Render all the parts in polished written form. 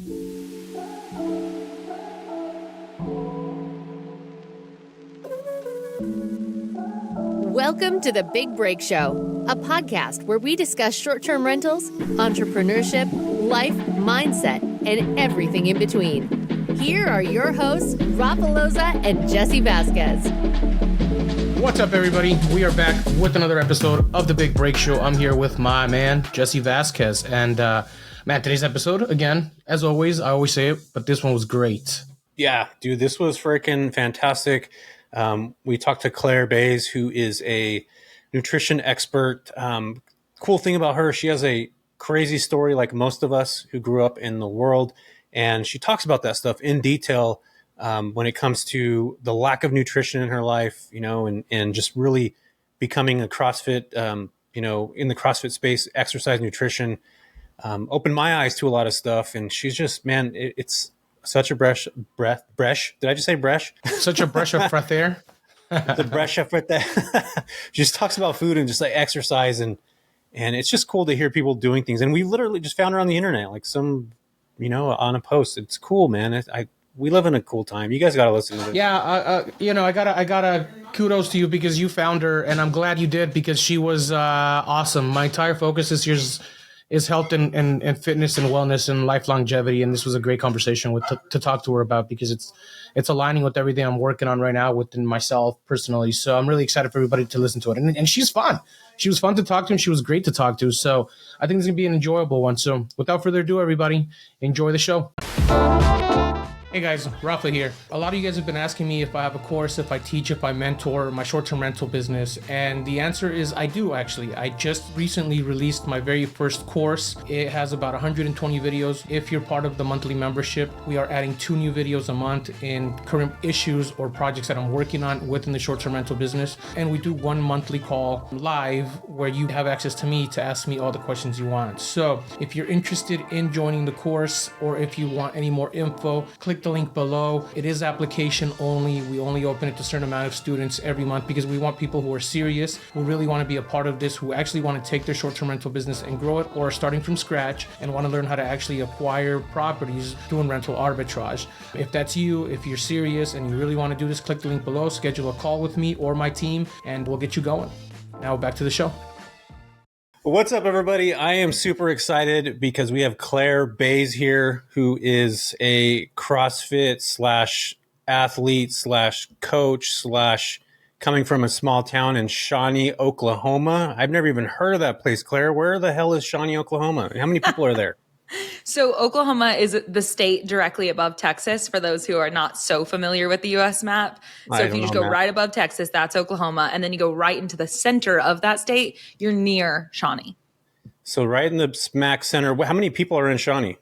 Welcome to The Big Break Show, a podcast where we discuss short-term rentals, entrepreneurship, life, mindset, and everything in between. Here are your hosts, Rafa Loza and Jesse Vasquez. What's up, everybody? We are back with another episode of The Big Break Show. I'm here with my man, Jesse Vasquez. And, man, today's episode, again, as always, I always say it, but this one was great. Yeah, dude, this was freaking fantastic. We talked to Claire Bays, who is a nutrition expert. Cool thing about her, she has a crazy story like most of us who grew up in the world. And she talks about that stuff in detail when it comes to the lack of nutrition in her life, you know, and just really becoming a CrossFit, you know, in the CrossFit space, exercise, nutrition, opened my eyes to a lot of stuff. And she's just, man, it's such a breath. Did I just say breath? Such a breath of fresh air. The breath of fresh air. She just talks about food and just like exercise. And it's just cool to hear people doing things. And we literally just found her on the internet, like some, you know, on a post. It's cool, man. We live in a cool time. You guys got to listen to this. Yeah. You know, I gotta kudos to you because you found her, and I'm glad you did because she was awesome. My entire focus this year is health and fitness and wellness and life longevity. And this was a great conversation to talk to her about because it's aligning with everything I'm working on right now within myself personally. So I'm really excited for everybody to listen to it. And she's fun. She was fun to talk to and she was great to talk to. So I think it's going to be an enjoyable one. So without further ado, everybody, enjoy the show. Hey guys, Rafa here. A lot of you guys have been asking me if I have a course, if I teach, if I mentor my short-term rental business. And the answer is I do actually. I just recently released my very first course. It has about 120 videos. If you're part of the monthly membership, we are adding 2 new videos a month in current issues or projects that I'm working on within the short-term rental business. And we do 1 monthly call live where you have access to me to ask me all the questions you want. So if you're interested in joining the course or if you want any more info, click the link below. It is application only. We only open it to a certain amount of students every month because we want people who are serious, who really want to be a part of this, who actually want to take their short-term rental business and grow it, or are starting from scratch and want to learn how to actually acquire properties doing rental arbitrage. If that's you, if you're serious and you really want to do this, click the link below, schedule a call with me or my team, and we'll get you going. Now back to the show. What's up, everybody? I am super excited because we have Claire Bays here, who is a CrossFit / athlete / coach / coming from a small town in Shawnee, Oklahoma. I've never even heard of that place, Claire. Where the hell is Shawnee, Oklahoma? How many people are there? So Oklahoma is the state directly above Texas, for those who are not so familiar with the U.S. map. So if you just go right above Texas, that's Oklahoma. And then you go right into the center of that state, you're near Shawnee. So right in the smack center. How many people are in Shawnee?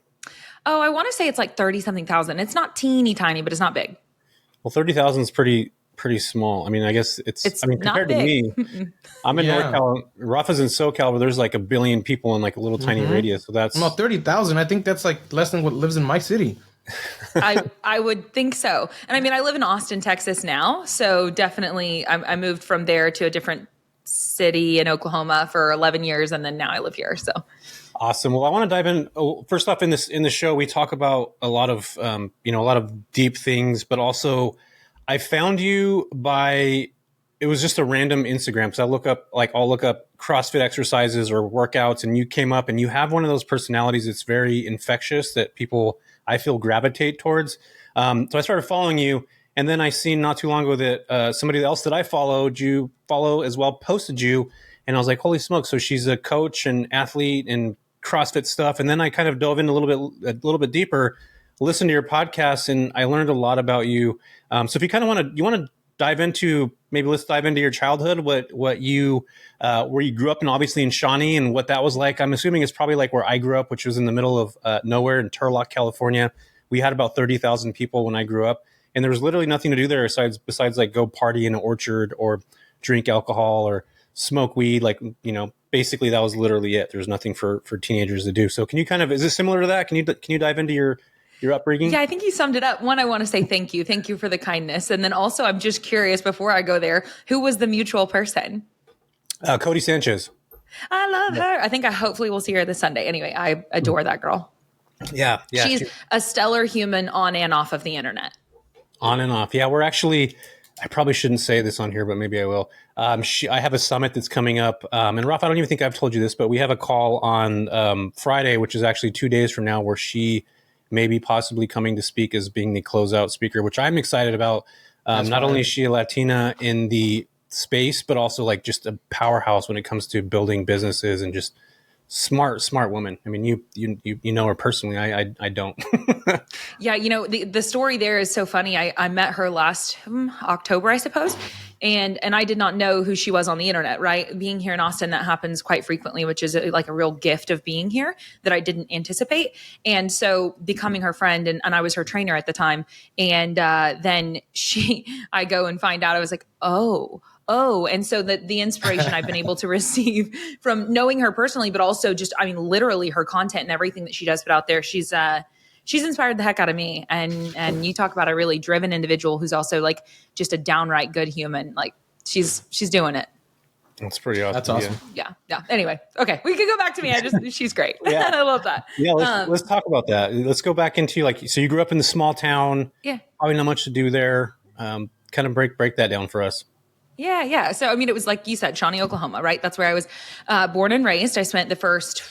Oh, I want to say it's like 30-something thousand. It's not teeny tiny, but it's not big. Well, 30,000 is pretty small. I mean, I guess it's I mean, compared to me, I'm in North Cal. Rafa's in SoCal, where there's like 1 billion people in like a little tiny radius. So that's... Well, 30,000. I think that's like less than what lives in my city. I would think so. And I mean, I live in Austin, Texas now. So definitely I moved from there to a different city in Oklahoma for 11 years. And then now I live here. So awesome. Well, I want to dive in. First off, in the show, we talk about a lot of, a lot of deep things, but also I found you it was just a random Instagram. Cause I'll look up CrossFit exercises or workouts, and you came up and you have one of those personalities that's very infectious that people, I feel, gravitate towards. So I started following you, and then I seen not too long ago that somebody else that I follow as well posted you, and I was like, holy smokes. So she's a coach and athlete and CrossFit stuff. And then I kind of dove in a little bit deeper, listened to your podcast, and I learned a lot about you. So if you kind of want to dive into, maybe let's dive into your childhood, what you where you grew up, and obviously in Shawnee, and what that was like. I'm assuming it's probably like where I grew up, which was in the middle of nowhere in Turlock, California. We had about 30,000 people when I grew up, and there was literally nothing to do there besides like go party in an orchard or drink alcohol or smoke weed. Like, you know, basically that was literally it. There was nothing for teenagers to do. So can you is this similar to that? Can you dive into your upbringing? Yeah, I think you summed it up. One, I want to say thank you. Thank you for the kindness. And then also, I'm just curious, before I go there, who was the mutual person? Cody Sanchez. I love her. I think I hopefully will see her this Sunday. Anyway, I adore that girl. Yeah. She's a stellar human on and off of the internet. On and off. Yeah, we're actually, I probably shouldn't say this on here, but maybe I will. I have a summit that's coming up. And Ralph, I don't even think I've told you this, but we have a call on Friday, which is actually 2 days from now, where she may be possibly coming to speak as being the closeout speaker, which I'm excited about. Not only is she a Latina in the space, but also like just a powerhouse when it comes to building businesses and just smart woman. I mean, you know her personally. I don't. Yeah, the story there is so funny. I met her last October, I suppose, and I did not know who she was on the internet. Right, being here in Austin, that happens quite frequently, which is like a real gift of being here that I didn't anticipate. And so becoming her friend, and I was her trainer at the time, and then I go and find out. I was like, oh, and so the inspiration I've been able to receive from knowing her personally, but also just, I mean, literally her content and everything that she does put out there, she's inspired the heck out of me. And you talk about a really driven individual who's also like just a downright good human. Like she's doing it. That's pretty awesome. That's awesome. Yeah. Anyway, okay, we can go back to me. She's great. Yeah. I love that. Yeah, let's talk about that. Let's go back into so you grew up in the small town. Yeah. Probably not much to do there. Kind of break that down for us. Yeah. So, I mean, it was like you said, Shawnee, Oklahoma, right? That's where I was born and raised. I spent the first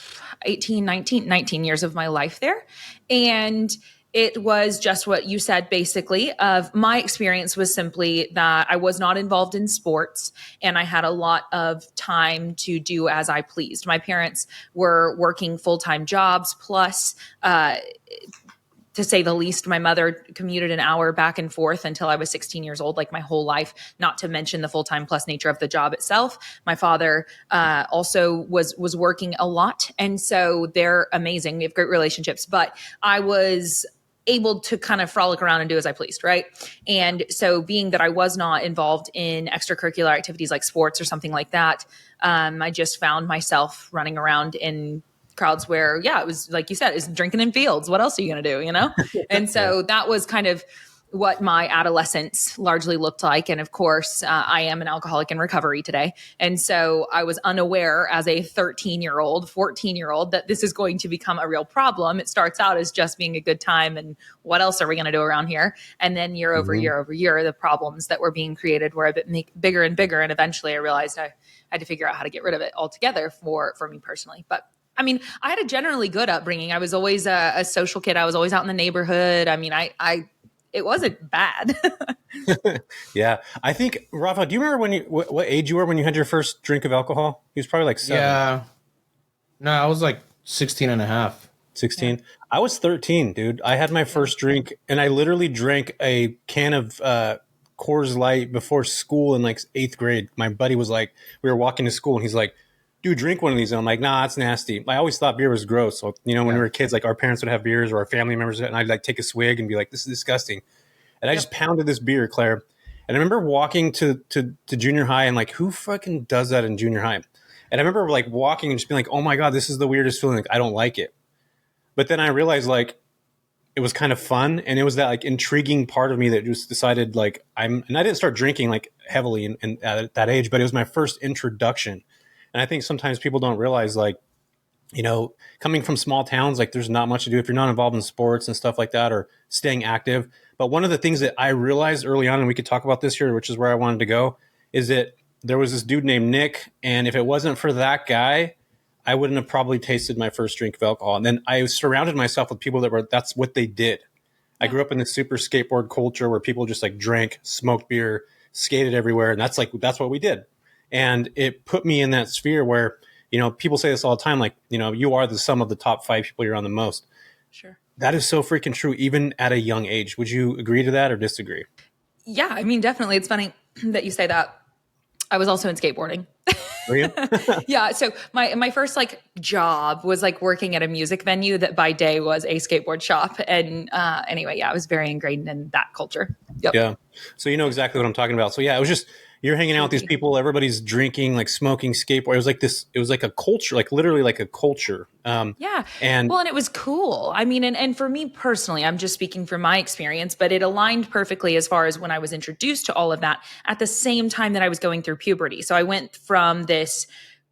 19 years of my life there. And it was just what you said, basically. Of my experience was simply that I was not involved in sports and I had a lot of time to do as I pleased. My parents were working full-time jobs, plus to say the least, my mother commuted an hour back and forth until I was 16 years old, like my whole life, not to mention the full-time plus nature of the job itself. My father also was working a lot. And so they're amazing. We have great relationships, but I was able to kind of frolic around and do as I pleased, right? And so being that I was not involved in extracurricular activities like sports or something like that, I just found myself running around in crowds where, it was like you said, is drinking in fields. What else are you going to do, And so that was kind of what my adolescence largely looked like. And of course, I am an alcoholic in recovery today. And so I was unaware as a 13-year-old, 14-year-old that this is going to become a real problem. It starts out as just being a good time. And what else are we going to do around here? And then year over year, the problems that were being created were a bit bigger and bigger. And eventually I realized I had to figure out how to get rid of it altogether for me personally. But I mean, I had a generally good upbringing. I was always a social kid. I was always out in the neighborhood. I mean, it wasn't bad. Yeah. I think, Rafa, do you remember what age you were when you had your first drink of alcohol? He was probably like 7. Yeah. No, I was like 16 and a half. 16. Yeah. I was 13, dude. I had my first drink and I literally drank a can of Coors Light before school in like 8th grade. My buddy was like, we were walking to school and he's like, dude, drink one of these. And I'm like, nah, that's nasty. I always thought beer was gross. So, when we were kids, like our parents would have beers or our family members, and I'd like take a swig and be like, this is disgusting. And I just pounded this beer, Claire. And I remember walking to junior high and like, who fucking does that in junior high? And I remember like walking and just being like, oh my God, this is the weirdest feeling. Like, I don't like it. But then I realized like it was kind of fun. And it was that like intriguing part of me that just decided like and I didn't start drinking like heavily at that age, but it was my first introduction. And I think sometimes people don't realize, like, coming from small towns, like there's not much to do if you're not involved in sports and stuff like that or staying active. But one of the things that I realized early on, and we could talk about this here, which is where I wanted to go, is that there was this dude named Nick. And if it wasn't for that guy, I wouldn't have probably tasted my first drink of alcohol. And then I surrounded myself with people that's what they did. I grew up in this super skateboard culture where people just like drank, smoked beer, skated everywhere. And that's what we did. And it put me in that sphere where, people say this all the time, like, you are the sum of the top 5 people you're around the most. Sure. That is so freaking true, even at a young age. Would you agree to that or disagree? Yeah, I mean, definitely. It's funny that you say that. I was also in skateboarding. Were you? Yeah. So my first like job was like working at a music venue that by day was a skateboard shop. And anyway, I was very ingrained in that culture. Yep. Yeah. So you know exactly what I'm talking about. So yeah, it was just, you're hanging out with these people, everybody's drinking, like smoking, skateboard. It was like a culture, like literally like a culture. Yeah. And it was cool. I mean, and for me personally, I'm just speaking from my experience, but it aligned perfectly as far as when I was introduced to all of that at the same time that I was going through puberty. So I went from this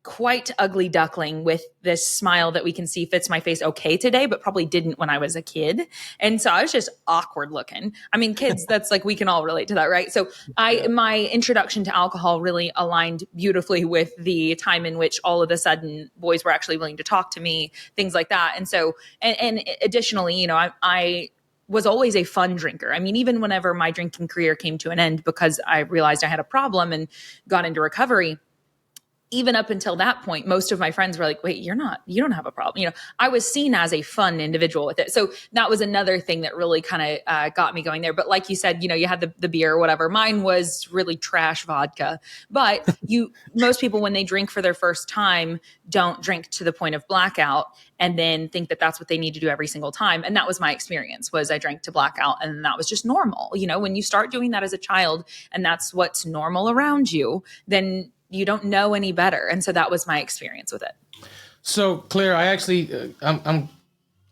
quite ugly duckling with this smile that we can see fits my face okay today, but probably didn't when I was a kid. And so I was just awkward looking. I mean, kids, that's like, we can all relate to that, right? So my introduction to alcohol really aligned beautifully with the time in which all of a sudden boys were actually willing to talk to me, things like that. And so, and additionally, you know, I was always a fun drinker. I mean, even whenever my drinking career came to an end because I realized I had a problem and got into recovery, even up until that point, most of my friends were like, wait, you don't have a problem. You know, I was seen as a fun individual with it. So that was another thing that really kind of got me going there. But like you said, you know, you had the beer or whatever. Mine was really trash vodka. But most people, when they drink for their first time, don't drink to the point of blackout and then think that that's what they need to do every single time. And that was my experience, was I drank to blackout, and that was just normal. You know, when you start doing that as a child and that's what's normal around you, then you don't know any better. And so that was my experience with it. So Claire, I actually, I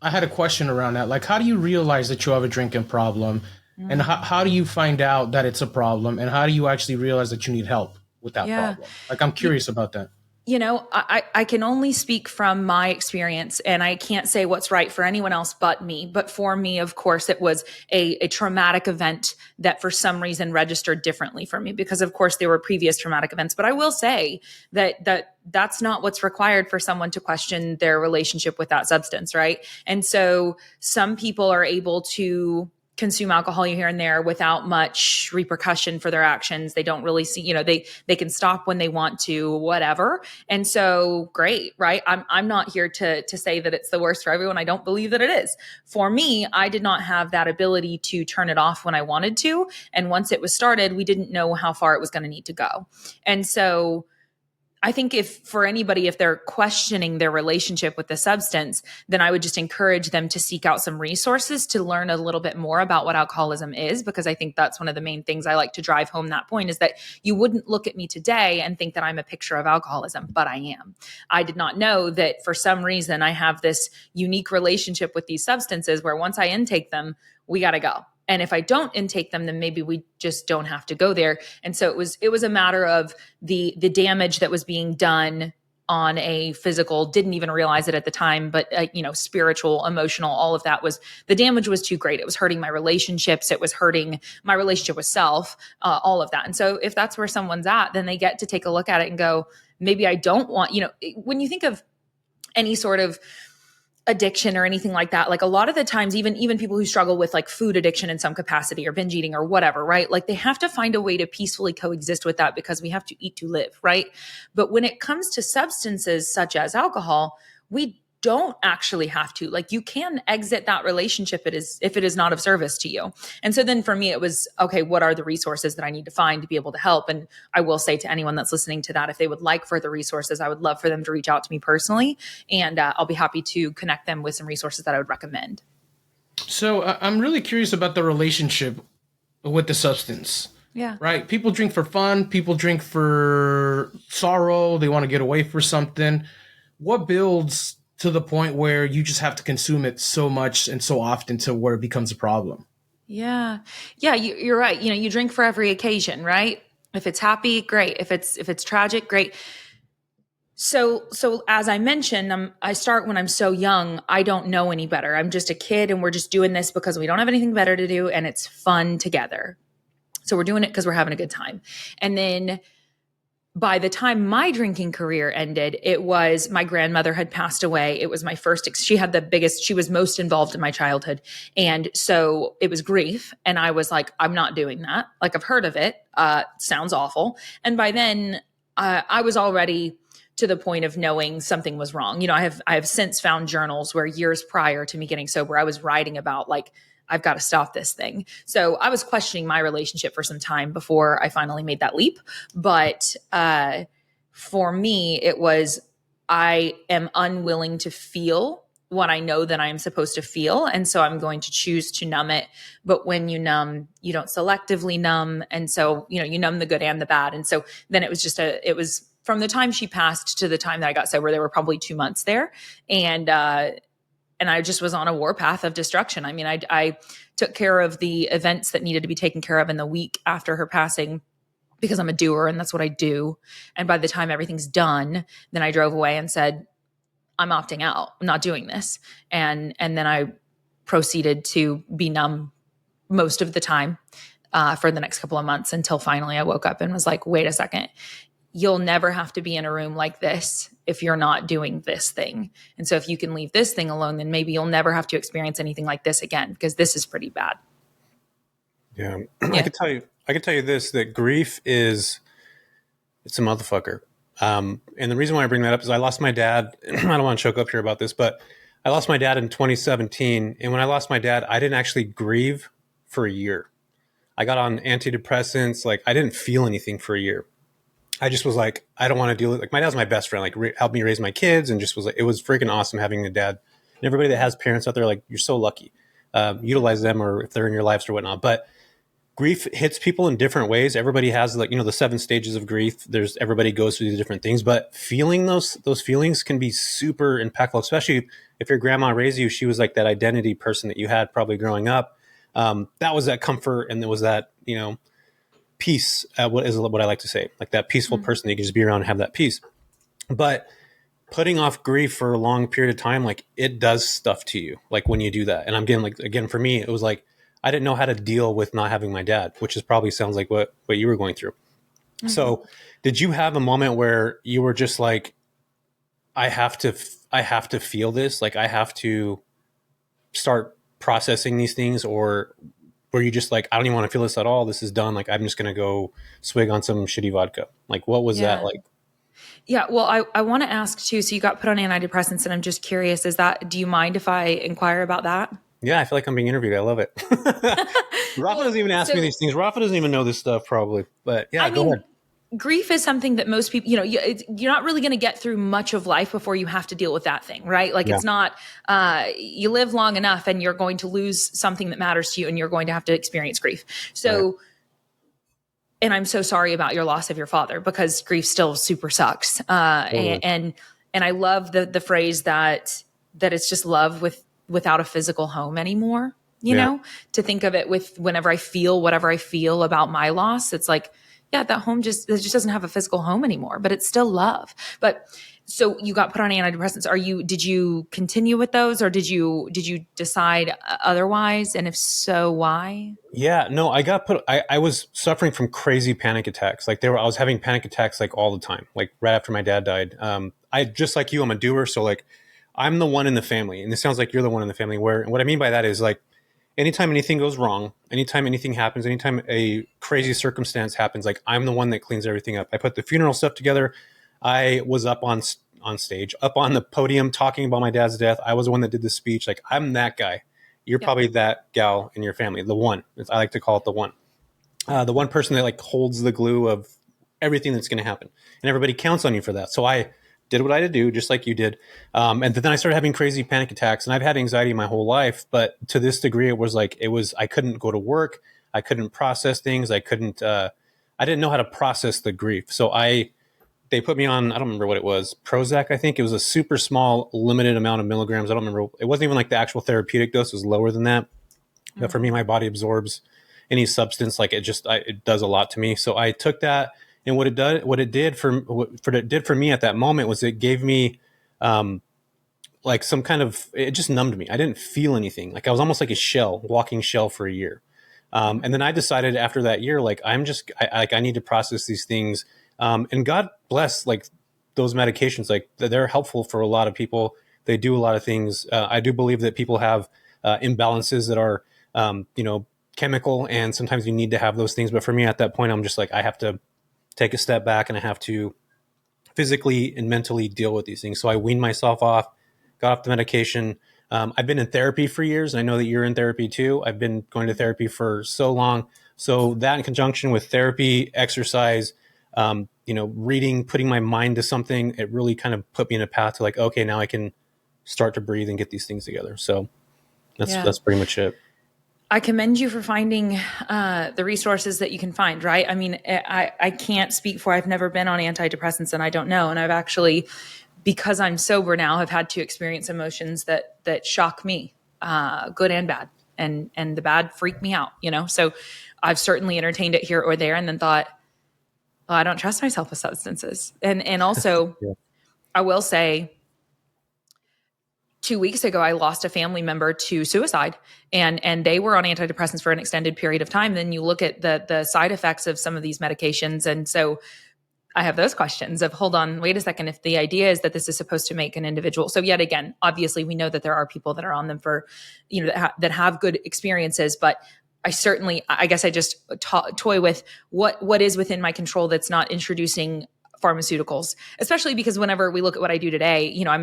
had a question around that. Like, how do you realize that you have a drinking problem, and how do you find out that it's a problem, and how do you actually realize that you need help with that problem? Like, I'm curious about that. You know, I can only speak from my experience, and I can't say what's right for anyone else but me. But for me, of course, it was a traumatic event that for some reason registered differently for me, because of course there were previous traumatic events. But I will say that's not what's required for someone to question their relationship with that substance, right? And so some people are able to consume alcohol here and there without much repercussion for their actions. They don't really see, you know, they can stop when they want to, whatever. And so great, right? I'm not here to say that it's the worst for everyone. I don't believe that it is. For me, I did not have that ability to turn it off when I wanted to. And once it was started, we didn't know how far it was going to need to go. And so I think if they're questioning their relationship with the substance, then I would just encourage them to seek out some resources to learn a little bit more about what alcoholism is, because I think that's one of the main things I like to drive home that point, is that you wouldn't look at me today and think that I'm a picture of alcoholism, but I am. I did not know that for some reason I have this unique relationship with these substances where once I intake them, we got to go. And if I don't intake them, then maybe we just don't have to go there. And so it was a matter of the damage that was being done on a physical, didn't even realize it at the time, but spiritual, emotional, all of that the damage was too great. It was hurting my relationships. It was hurting my relationship with self, all of that. And so if that's where someone's at, then they get to take a look at it and go, maybe I don't want, when you think of any sort of addiction or anything like that, like a lot of the times, even people who struggle with like food addiction in some capacity or binge eating or whatever, right? Like they have to find a way to peacefully coexist with that, because we have to eat to live, right? But when it comes to substances such as alcohol, we don't actually have to. Like you can exit that relationship if it is not of service to you. And so then for me, it was, okay, what are the resources that I need to find to be able to help? And I will say to anyone that's listening to that, if they would like further resources, I would love for them to reach out to me personally. And I'll be happy to connect them with some resources that I would recommend. So I'm really curious about the relationship with the substance. Yeah. Right. People drink for fun. People drink for sorrow. They want to get away for something. What builds to the point where you just have to consume it so much and so often to where it becomes a problem? Yeah. Yeah. You're right. You drink for every occasion, right? If it's happy, great. If it's tragic, great. So as I mentioned, I start when I'm so young. I don't know any better. I'm just a kid and we're just doing this because we don't have anything better to do and it's fun together. So we're doing it because we're having a good time. And then by the time my drinking career ended, it was my grandmother had passed away. It was my first, she was most involved in my childhood. And so it was grief. And I was like, I'm not doing that. Like I've heard of it. Sounds awful. And by then I was already to the point of knowing something was wrong. I have since found journals where years prior to me getting sober, I was writing about like, I've got to stop this thing. So I was questioning my relationship for some time before I finally made that leap. But for me, it was, I am unwilling to feel what I know that I am supposed to feel. And so I'm going to choose to numb it. But when you numb, you don't selectively numb. And so, you numb the good and the bad. And so then it was from the time she passed to the time that I got sober, there were probably 2 months there. And I just was on a warpath of destruction. I mean, I took care of the events that needed to be taken care of in the week after her passing. because I'm a doer and that's what I do. And by the time everything's done, then I drove away and said, I'm opting out. I'm not doing this. And then I proceeded to be numb most of the time for the next couple of months until finally I woke up and was like, wait a second, you'll never have to be in a room like this if you're not doing this thing. And so if you can leave this thing alone, then maybe you'll never have to experience anything like this again, because this is pretty bad. Yeah. I could tell you this, that grief it's a motherfucker. And the reason why I bring that up is I lost my dad. I don't want to choke up here about this, but I lost my dad in 2017. And when I lost my dad, I didn't actually grieve for a year. I got on antidepressants. Like, I didn't feel anything for a year. I just was like, I don't want to deal with, like, my dad's my best friend, like helped me raise my kids, and just was like, it was freaking awesome having a dad. And everybody that has parents out there, like, you're so lucky. Utilize them, or if they're in your lives or whatnot. But grief hits people in different ways. Everybody has, like, the 7 stages of grief. Everybody goes through these different things, but feeling those feelings can be super impactful, especially if your grandma raised you. She was like that identity person that you had probably growing up. That was that comfort, and there was that, peace. What I like to say, like that peaceful person that you can just be around and have that peace. But putting off grief for a long period of time, like, it does stuff to you, like, when you do that. And I'm getting, like, again, for me, it was like, I didn't know how to deal with not having my dad, which is probably sounds like what you were going through. Mm-hmm. So did you have a moment where you were just like, I have to feel this, like, I have to start processing these things? Or were you just like, I don't even want to feel this at all, this is done, like, I'm just going to go swig on some shitty vodka? Like, what was that like? Yeah. Well, I want to ask too, so you got put on antidepressants, and I'm just curious, do you mind if I inquire about that? Yeah, I feel like I'm being interviewed. I love it. Rafa doesn't even ask me these things. Rafa doesn't even know this stuff probably. But yeah, go ahead. Grief is something that most people, you're not really going to get through much of life before you have to deal with that thing, right? Like, it's not, you live long enough and you're going to lose something that matters to you, and you're going to have to experience grief. So, right. And I'm so sorry about your loss of your father, because grief still super sucks. Totally. And I love the phrase that it's just love without a physical home anymore, you know, to think of it with whenever I feel whatever I feel about my loss, it's like, yeah, that home just doesn't have a physical home anymore, but it's still love. But so you got put on antidepressants. Did you continue with those, or did you decide otherwise? And if so, why? Yeah, no, I was suffering from crazy panic attacks. Like, I was having panic attacks like all the time, like right after my dad died. I, just like you, I'm a doer. So, like, I'm the one in the family, and this sounds like you're the one in the family, where, what I mean by that is, like, anytime anything goes wrong, anytime anything happens, anytime a crazy circumstance happens, like, I'm the one that cleans everything up. I put the funeral stuff together. I was up on stage, up on the podium, talking about my dad's death. I was the one that did the speech. Like, I'm that guy. You're probably that gal in your family, the one. I like to call it the one person that, like, holds the glue of everything that's going to happen, and everybody counts on you for that. So I did what I had to do, just like you did. And then I started having crazy panic attacks, and I've had anxiety my whole life, but to this degree, I couldn't go to work. I couldn't process things. I didn't know how to process the grief. So they put me on, I don't remember what it was, Prozac, I think. It was a super small, limited amount of milligrams. I don't remember. It wasn't even like the actual therapeutic dose. It was lower than that. Mm-hmm. But for me, my body absorbs any substance. Like, it does a lot to me. So I took that. And what it did for me at that moment was it gave me, like, some kind of, it just numbed me. I didn't feel anything. Like, I was almost like a walking shell for a year. And then I decided after that year, like, I need to process these things. And God bless, like, those medications, like, they're helpful for a lot of people. They do a lot of things. I do believe that people have imbalances that are, chemical, and sometimes you need to have those things. But for me at that point, I'm just like, I have to take a step back, and I have to physically and mentally deal with these things. So I weaned myself off, got off the medication. I've been in therapy for years. I know that you're in therapy too. I've been going to therapy for so long. So that, in conjunction with therapy, exercise, reading, putting my mind to something, it really kind of put me in a path to, like, okay, now I can start to breathe and get these things together. So that's pretty much it. I commend you for finding the resources that you can find, right? I mean, I can't speak for, I've never been on antidepressants, and I don't know. And I've actually, because I'm sober now, have had to experience emotions that shock me, good and bad. And the bad freak me out, So I've certainly entertained it here or there, and then thought, I don't trust myself with substances. And also Yeah. I will say 2 weeks ago, I lost a family member to suicide, and they were on antidepressants for an extended period of time. Then you look at the side effects of some of these medications. And so I have those questions of, hold on, wait a second. If the idea is that this is supposed to make an individual, so yet again, obviously we know that there are people that are on them for, that have good experiences, but I guess I just toy with what is within my control that's not introducing pharmaceuticals, especially because whenever we look at what I do today, I'm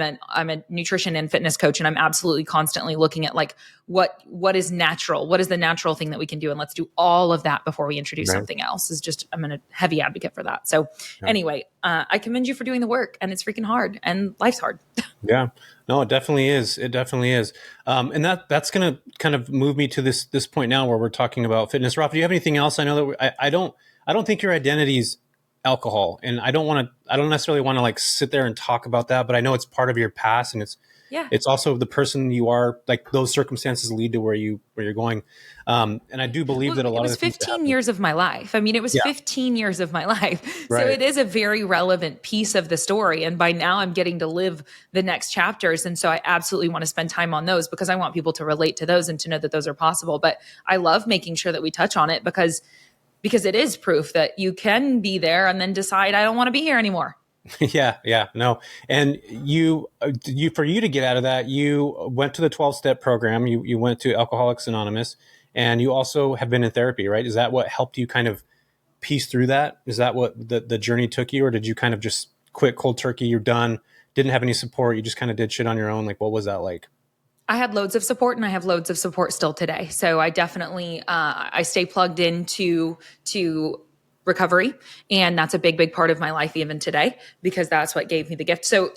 a nutrition and fitness coach, and I'm absolutely constantly looking at like what is natural, what is the natural thing that we can do, and let's do all of that before we introduce something else. I'm a heavy advocate for that. So anyway, I commend you for doing the work, and it's freaking hard, and life's hard. Yeah, no, it definitely is. It definitely is. And that's going to kind of move me to this point now where we're talking about fitness. Rafa, do you have anything else? I know that I don't think your identity's alcohol, and I don't necessarily want to like sit there and talk about that, but I know it's part of your past, and it's also the person you are. Like those circumstances lead to where you're going. And I do believe that a lot of it was 15 years of my life. I mean, it was 15 years of my life. Right. So it is a very relevant piece of the story. And by now I'm getting to live the next chapters. And so I absolutely want to spend time on those because I want people to relate to those and to know that those are possible. But I love making sure that we touch on it because it is proof that you can be there and then decide, I don't want to be here anymore. Yeah, no. And you, for you to get out of that, you went to the 12-step program. You went to Alcoholics Anonymous, and you also have been in therapy, right? Is that what helped you kind of piece through that? Is that what the journey took you, or did you kind of just quit cold turkey? You're done, didn't have any support. You just kind of did shit on your own. Like, what was that like? I had loads of support, and I have loads of support still today. So I definitely, I stay plugged into recovery. And that's a big part of my life even today, because that's what gave me the gift. So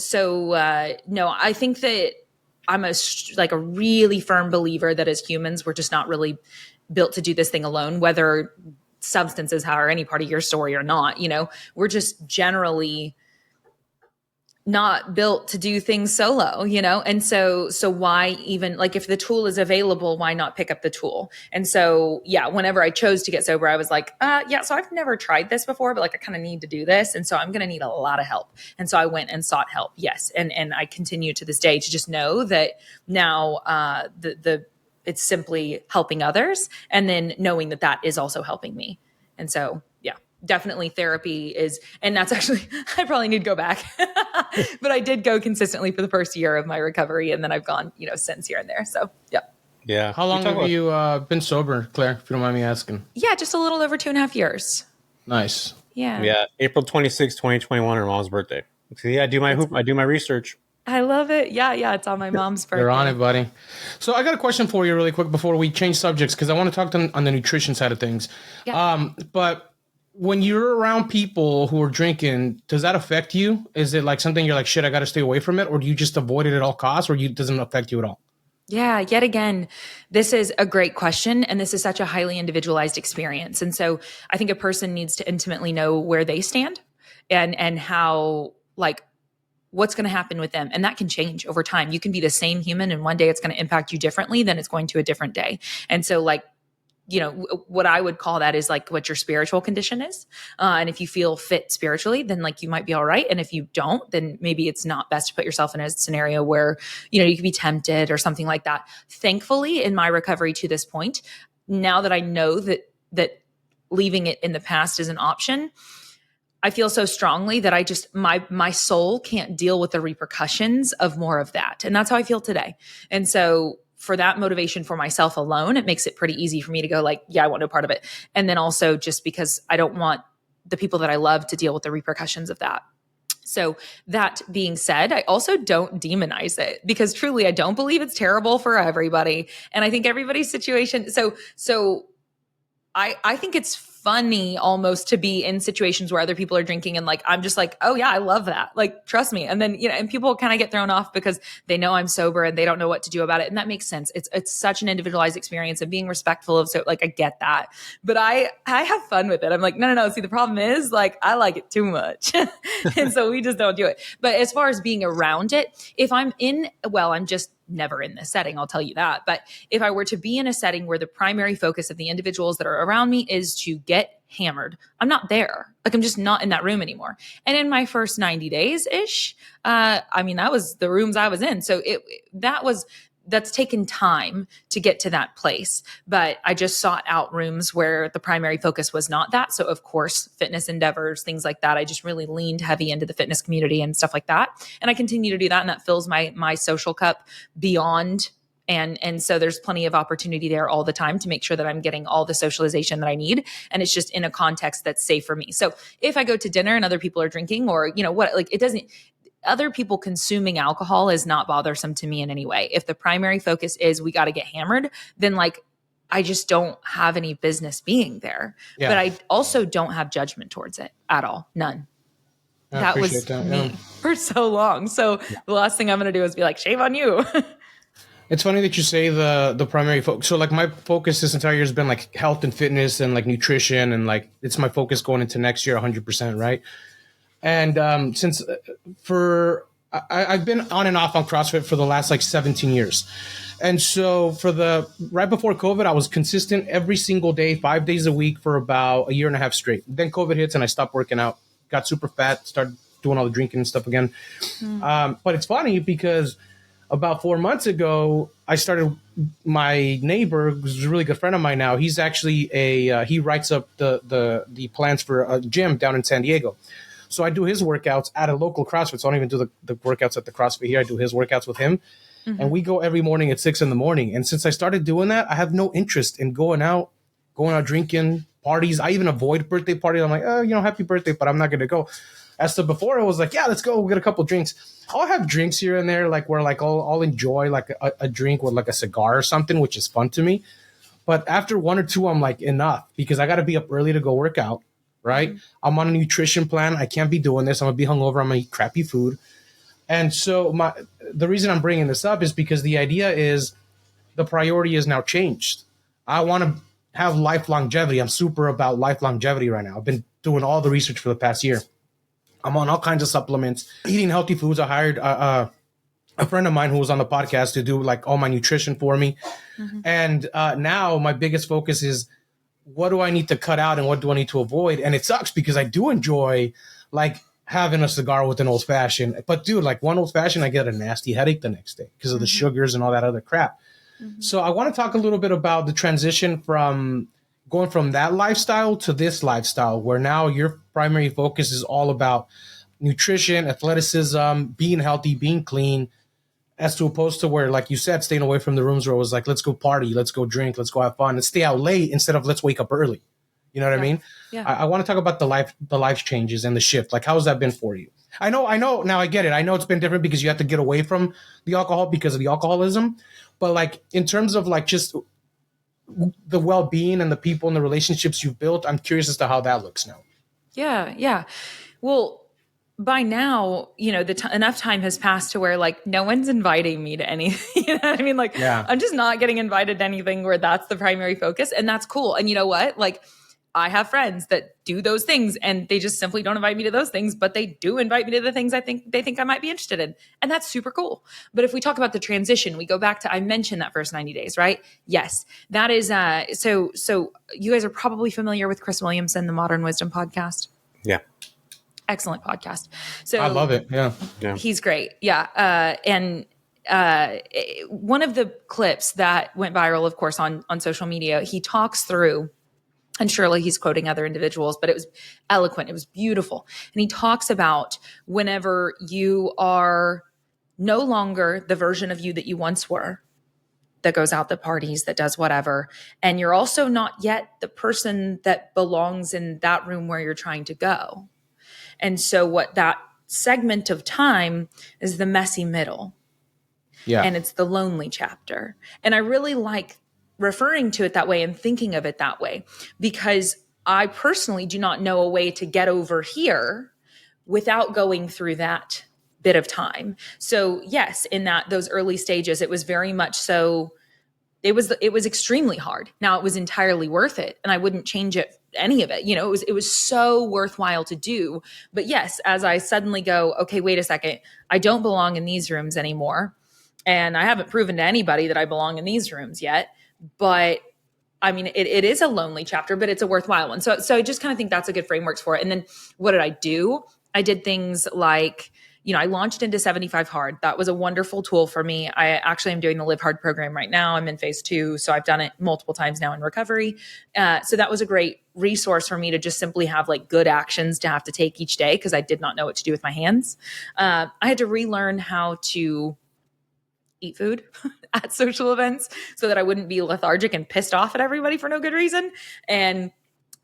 no, I think that I'm a really firm believer that as humans, we're just not really built to do this thing alone, whether substances are any part of your story or not. We're just generally not built to do things solo, And so why even, like, if the tool is available, why not pick up the tool? And so, yeah, whenever I chose to get sober, I was like, so I've never tried this before, but like, I kind of need to do this. And so I'm going to need a lot of help. And so I went and sought help. Yes. And I continue to this day to just know that now, it's simply helping others. And then knowing that is also helping me. And so, yeah. Definitely therapy is, and that's actually, I probably need to go back, but I did go consistently for the first year of my recovery. And then I've gone, since here and there. So, yeah. Yeah. How long have you been sober, Claire, if you don't mind me asking? Yeah, just a little over 2.5 years. Nice. Yeah. Yeah. April 26, 2021, her mom's birthday. So yeah, I do my research. I love it. Yeah. It's on my mom's birthday. You're on it, buddy. So I got a question for you really quick before we change subjects, because I want to talk on the nutrition side of things. Yeah. But when you're around people who are drinking, does that affect you? Is it like something you're like, shit, I got to stay away from it? Or do you just avoid it at all costs, or it doesn't affect you at all? Yeah, yet again, this is a great question. And this is such a highly individualized experience. And so I think a person needs to intimately know where they stand and how, like, what's going to happen with them. And that can change over time. You can be the same human, and one day it's going to impact you differently than it's going to a different day. And so, like, what I would call that is like what your spiritual condition is. And if you feel fit spiritually, then like you might be all right. And if you don't, then maybe it's not best to put yourself in a scenario where, you could be tempted or something like that. Thankfully, in my recovery to this point, now that I know that leaving it in the past is an option, I feel so strongly that I just, my soul can't deal with the repercussions of more of that. And that's how I feel today. And so for that motivation for myself alone, it makes it pretty easy for me to go like, yeah, I want no part of it. And then also just because I don't want the people that I love to deal with the repercussions of that. So that being said, I also don't demonize it, because truly I don't believe it's terrible for everybody. And I think everybody's situation. So I think it's funny almost to be in situations where other people are drinking, and like, I'm just like, oh yeah, I love that. Like, trust me. And then, and people kind of get thrown off because they know I'm sober and they don't know what to do about it. And that makes sense. It's such an individualized experience, and being respectful of, so like, I get that, but I have fun with it. I'm like, no. See, the problem is like, I like it too much. And so we just don't do it. But as far as being around it, if I'm I'm just never in this setting, I'll tell you that. But if I were to be in a setting where the primary focus of the individuals that are around me is to get hammered, I'm not there. Like, I'm just not in that room anymore. And in my first 90 days ish, I mean, that was the rooms I was in. So that's taken time to get to that place. But I just sought out rooms where the primary focus was not that. So of course, fitness endeavors, things like that. I just really leaned heavy into the fitness community and stuff like that. And I continue to do that. And that fills my social cup beyond. And so there's plenty of opportunity there all the time to make sure that I'm getting all the socialization that I need. And it's just in a context that's safe for me. So if I go to dinner and other people are drinking, or, other people consuming alcohol is not bothersome to me in any way. If the primary focus is we got to get hammered, then I just don't have any business being there. Yeah. But I also don't have judgment towards it at all. None. That was me for so long. So the last thing I'm going to do is be like, shame on you. It's funny that you say the primary focus. So my focus this entire year has been health and fitness and nutrition, and it's my focus going into next year 100%, right? And since I've been on and off on CrossFit for the last 17 years. And so right before COVID, I was consistent every single day, 5 days a week for about a year and a half straight. Then COVID hits and I stopped working out, got super fat, started doing all the drinking and stuff again. But it's funny because about 4 months ago, I started, my neighbor, who's a really good friend of mine now, he's actually he writes up the plans for a gym down in San Diego. So I do his workouts at a local CrossFit. So I don't even do the workouts at the CrossFit here. I do his workouts with him. Mm-hmm. And we go every morning at 6 a.m. And since I started doing that, I have no interest in going out drinking, parties. I even avoid birthday parties. I'm like, happy birthday, but I'm not going to go. As to before, I was like, yeah, let's go. We'll get a couple drinks. I'll have drinks here and there, where I'll enjoy a drink with a cigar or something, which is fun to me. But after one or two, I'm like, enough, because I got to be up early to go work out. Right? Mm-hmm. I'm on a nutrition plan. I can't be doing this. I'm going to be hungover. I'm going to eat crappy food. And so the reason I'm bringing this up is because the idea is the priority is now changed. I want to have life longevity. I'm super about life longevity right now. I've been doing all the research for the past year. I'm on all kinds of supplements, eating healthy foods. I hired a friend of mine who was on the podcast to do all my nutrition for me. Mm-hmm. And now my biggest focus is, what do I need to cut out and what do I need to avoid? And it sucks because I do enjoy having a cigar with an old fashioned, but dude, one old fashioned, I get a nasty headache the next day because of the sugars and all that other crap. Mm-hmm. So I want to talk a little bit about the transition from going from that lifestyle to this lifestyle, where now your primary focus is all about nutrition, athleticism, being healthy, being clean, as to opposed to where, like you said, staying away from the rooms where it was let's go party, let's go drink, let's go have fun, and stay out late instead of let's wake up early. You know what I mean? Yeah. I want to talk about the life changes and the shift. How has that been for you? I know. Now I get it. I know it's been different because you have to get away from the alcohol because of the alcoholism. But in terms of just the well-being and the people and the relationships you've built, I'm curious as to how that looks now. Yeah. Well, by now, enough time has passed to where no one's inviting me to anything. You know what I mean? I'm just not getting invited to anything where that's the primary focus. And that's cool. And you know what? I have friends that do those things and they just simply don't invite me to those things, but they do invite me to the things they think I might be interested in. And that's super cool. But if we talk about the transition, we go back to, I mentioned that first 90 days, right? Yes. That is, so you guys are probably familiar with Chris Williamson, the Modern Wisdom podcast. Yeah. Excellent podcast. So I love it. Yeah. He's great. Yeah. And one of the clips that went viral, of course, on social media, he talks through, and surely he's quoting other individuals, but it was eloquent. It was beautiful. And he talks about whenever you are no longer the version of you that you once were, that goes out to parties, that does whatever, and you're also not yet the person that belongs in that room where you're trying to go. And so what that segment of time is the messy middle. Yeah. And it's the lonely chapter. And I really like referring to it that way and thinking of it that way, because I personally do not know a way to get over here without going through that bit of time. So yes, in those early stages, it was very much so, it was extremely hard. Now it was entirely worth it and I wouldn't change any of it. It was so worthwhile to do. But yes, as I suddenly go, okay, wait a second, I don't belong in these rooms anymore. And I haven't proven to anybody that I belong in these rooms yet, but I mean, it is a lonely chapter, but it's a worthwhile one. So I just kind of think that's a good framework for it. And then what did I do? I did things like, I launched into 75 Hard. That was a wonderful tool for me. I actually am doing the Live Hard program right now. I'm in phase 2. So I've done it multiple times now in recovery. So that was a great resource for me to just simply have like good actions to have to take each day, because I did not know what to do with my hands. I had to relearn how to eat food at social events so that I wouldn't be lethargic and pissed off at everybody for no good reason, and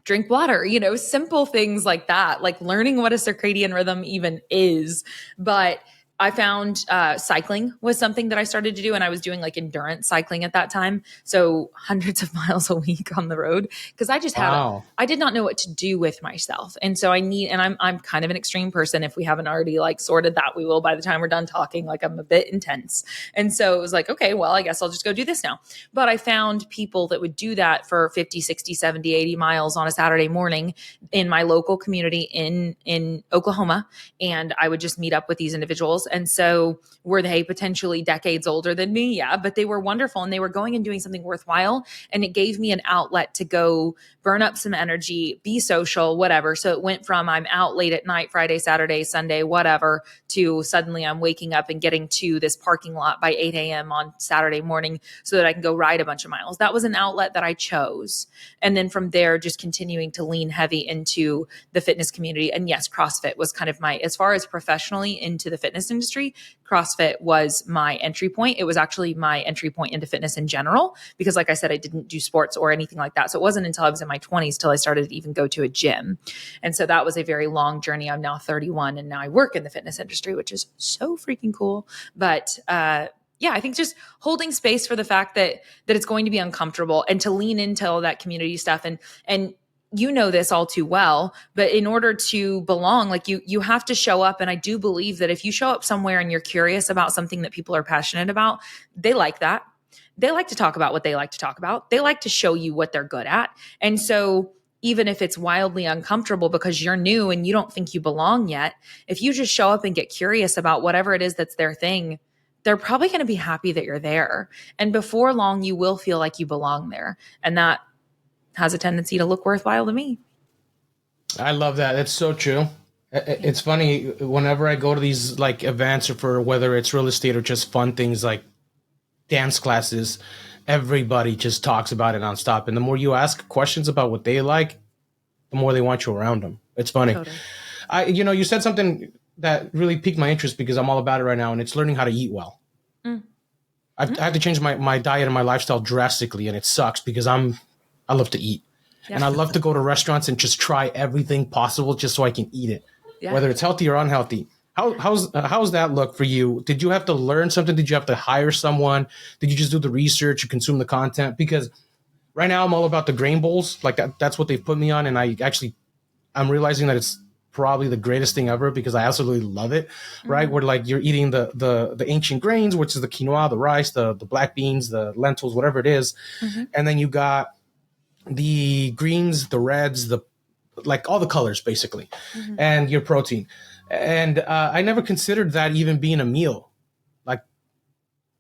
drink water, simple things like that, like learning what a circadian rhythm even is. But I found cycling was something that I started to do, and I was doing like endurance cycling at that time. So hundreds of miles a week on the road, because I just I did not know what to do with myself. And so I'm kind of an extreme person. If we haven't already like sorted that, we will by the time we're done talking. Like, I'm a bit intense. And so it was like, okay, well, I guess I'll just go do this now. But I found people that would do that for 50, 60, 70, 80 miles on a Saturday morning in my local community in Oklahoma. And I would just meet up with these individuals. And so were they potentially decades older than me? Yeah, but they were wonderful, and they were going and doing something worthwhile. And it gave me an outlet to go burn up some energy, be social, whatever. So it went from I'm out late at night, Friday, Saturday, Sunday, whatever, to suddenly I'm waking up and getting to this parking lot by 8 a.m. on Saturday morning so that I can go ride a bunch of miles. That was an outlet that I chose. And then from there, just continuing to lean heavy into the fitness community. And yes, CrossFit was kind of as far as professionally into the fitness industry, CrossFit was my entry point. It was actually my entry point into fitness in general, because like I said, I didn't do sports or anything like that. So it wasn't until I was in my 20s till I started to even go to a gym. And so that was a very long journey. I'm now 31, and now I work in the fitness industry, which is so freaking cool. But yeah, I think just holding space for the fact that it's going to be uncomfortable, and to lean into all that community stuff. And you know this all too well, but in order to belong, like you have to show up. And I do believe that if you show up somewhere and you're curious about something that people are passionate about, they like that. They like to talk about what they like to talk about. They like to show you what they're good at. And so even if it's wildly uncomfortable because you're new and you don't think you belong yet, if you just show up and get curious about whatever it is that's their thing, they're probably going to be happy that you're there. And before long, you will feel like you belong there. And that has a tendency to look worthwhile to me. I love that. It's so true. It's funny, whenever I go to these like events, or for whether it's real estate or just fun things like dance classes, everybody just talks about it nonstop. And the more you ask questions about what they like, the more they want you around them. It's funny. Totally. You said something that really piqued my interest, because I'm all about it right now, and it's learning how to eat well. I have to change my diet and my lifestyle drastically, and it sucks because I love to eat. Yeah. And I love to go to restaurants and just try everything possible just so I can eat it, whether it's healthy or unhealthy. How's that look for you? Did you have to learn something? Did you have to hire someone? Did you just do the research and consume the content? Because right now I'm all about the grain bowls. Like that's what they've put me on. And I'm realizing that it's probably the greatest thing ever, because I absolutely love it. Right. Where like you're eating the ancient grains, which is the quinoa, the rice, the black beans, the lentils, whatever it is. And then you got the greens, the reds, like all the colors basically, and your protein. And I never considered that even being a meal. Like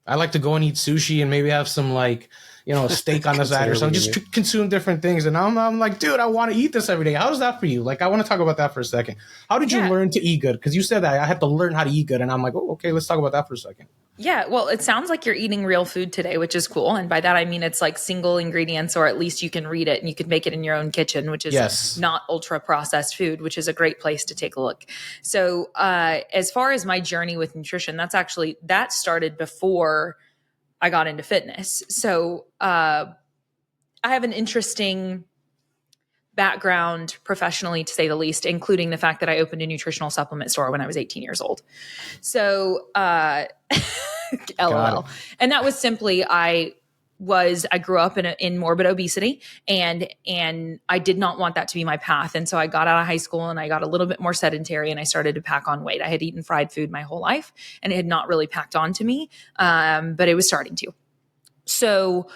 I like to go and eat sushi and maybe have some like, a steak on the side or something, just consume different things. And I'm like, dude, I want to eat this every day. How is that for you? Like, I want to talk about that for a second. How did you learn to eat good? Because you said that I had to learn how to eat good. And I'm like, oh, okay, let's talk about that for a second. Yeah, well, it sounds like you're eating real food today, which is cool. And by that, I mean it's like single ingredients, or at least you can read it and you can make it in your own kitchen, which is not ultra processed food, which is a great place to take a look. So as far as my journey with nutrition, that started before I got into fitness. So I have an interesting background professionally, to say the least, including the fact that I opened a nutritional supplement store when I was 18 years old. So LOL. And that was simply, I grew up in morbid obesity, and I did not want that to be my path. And so I got out of high school and I got a little bit more sedentary, and I started to pack on weight. I had eaten fried food my whole life, and it had not really packed on to me. But it was starting to. So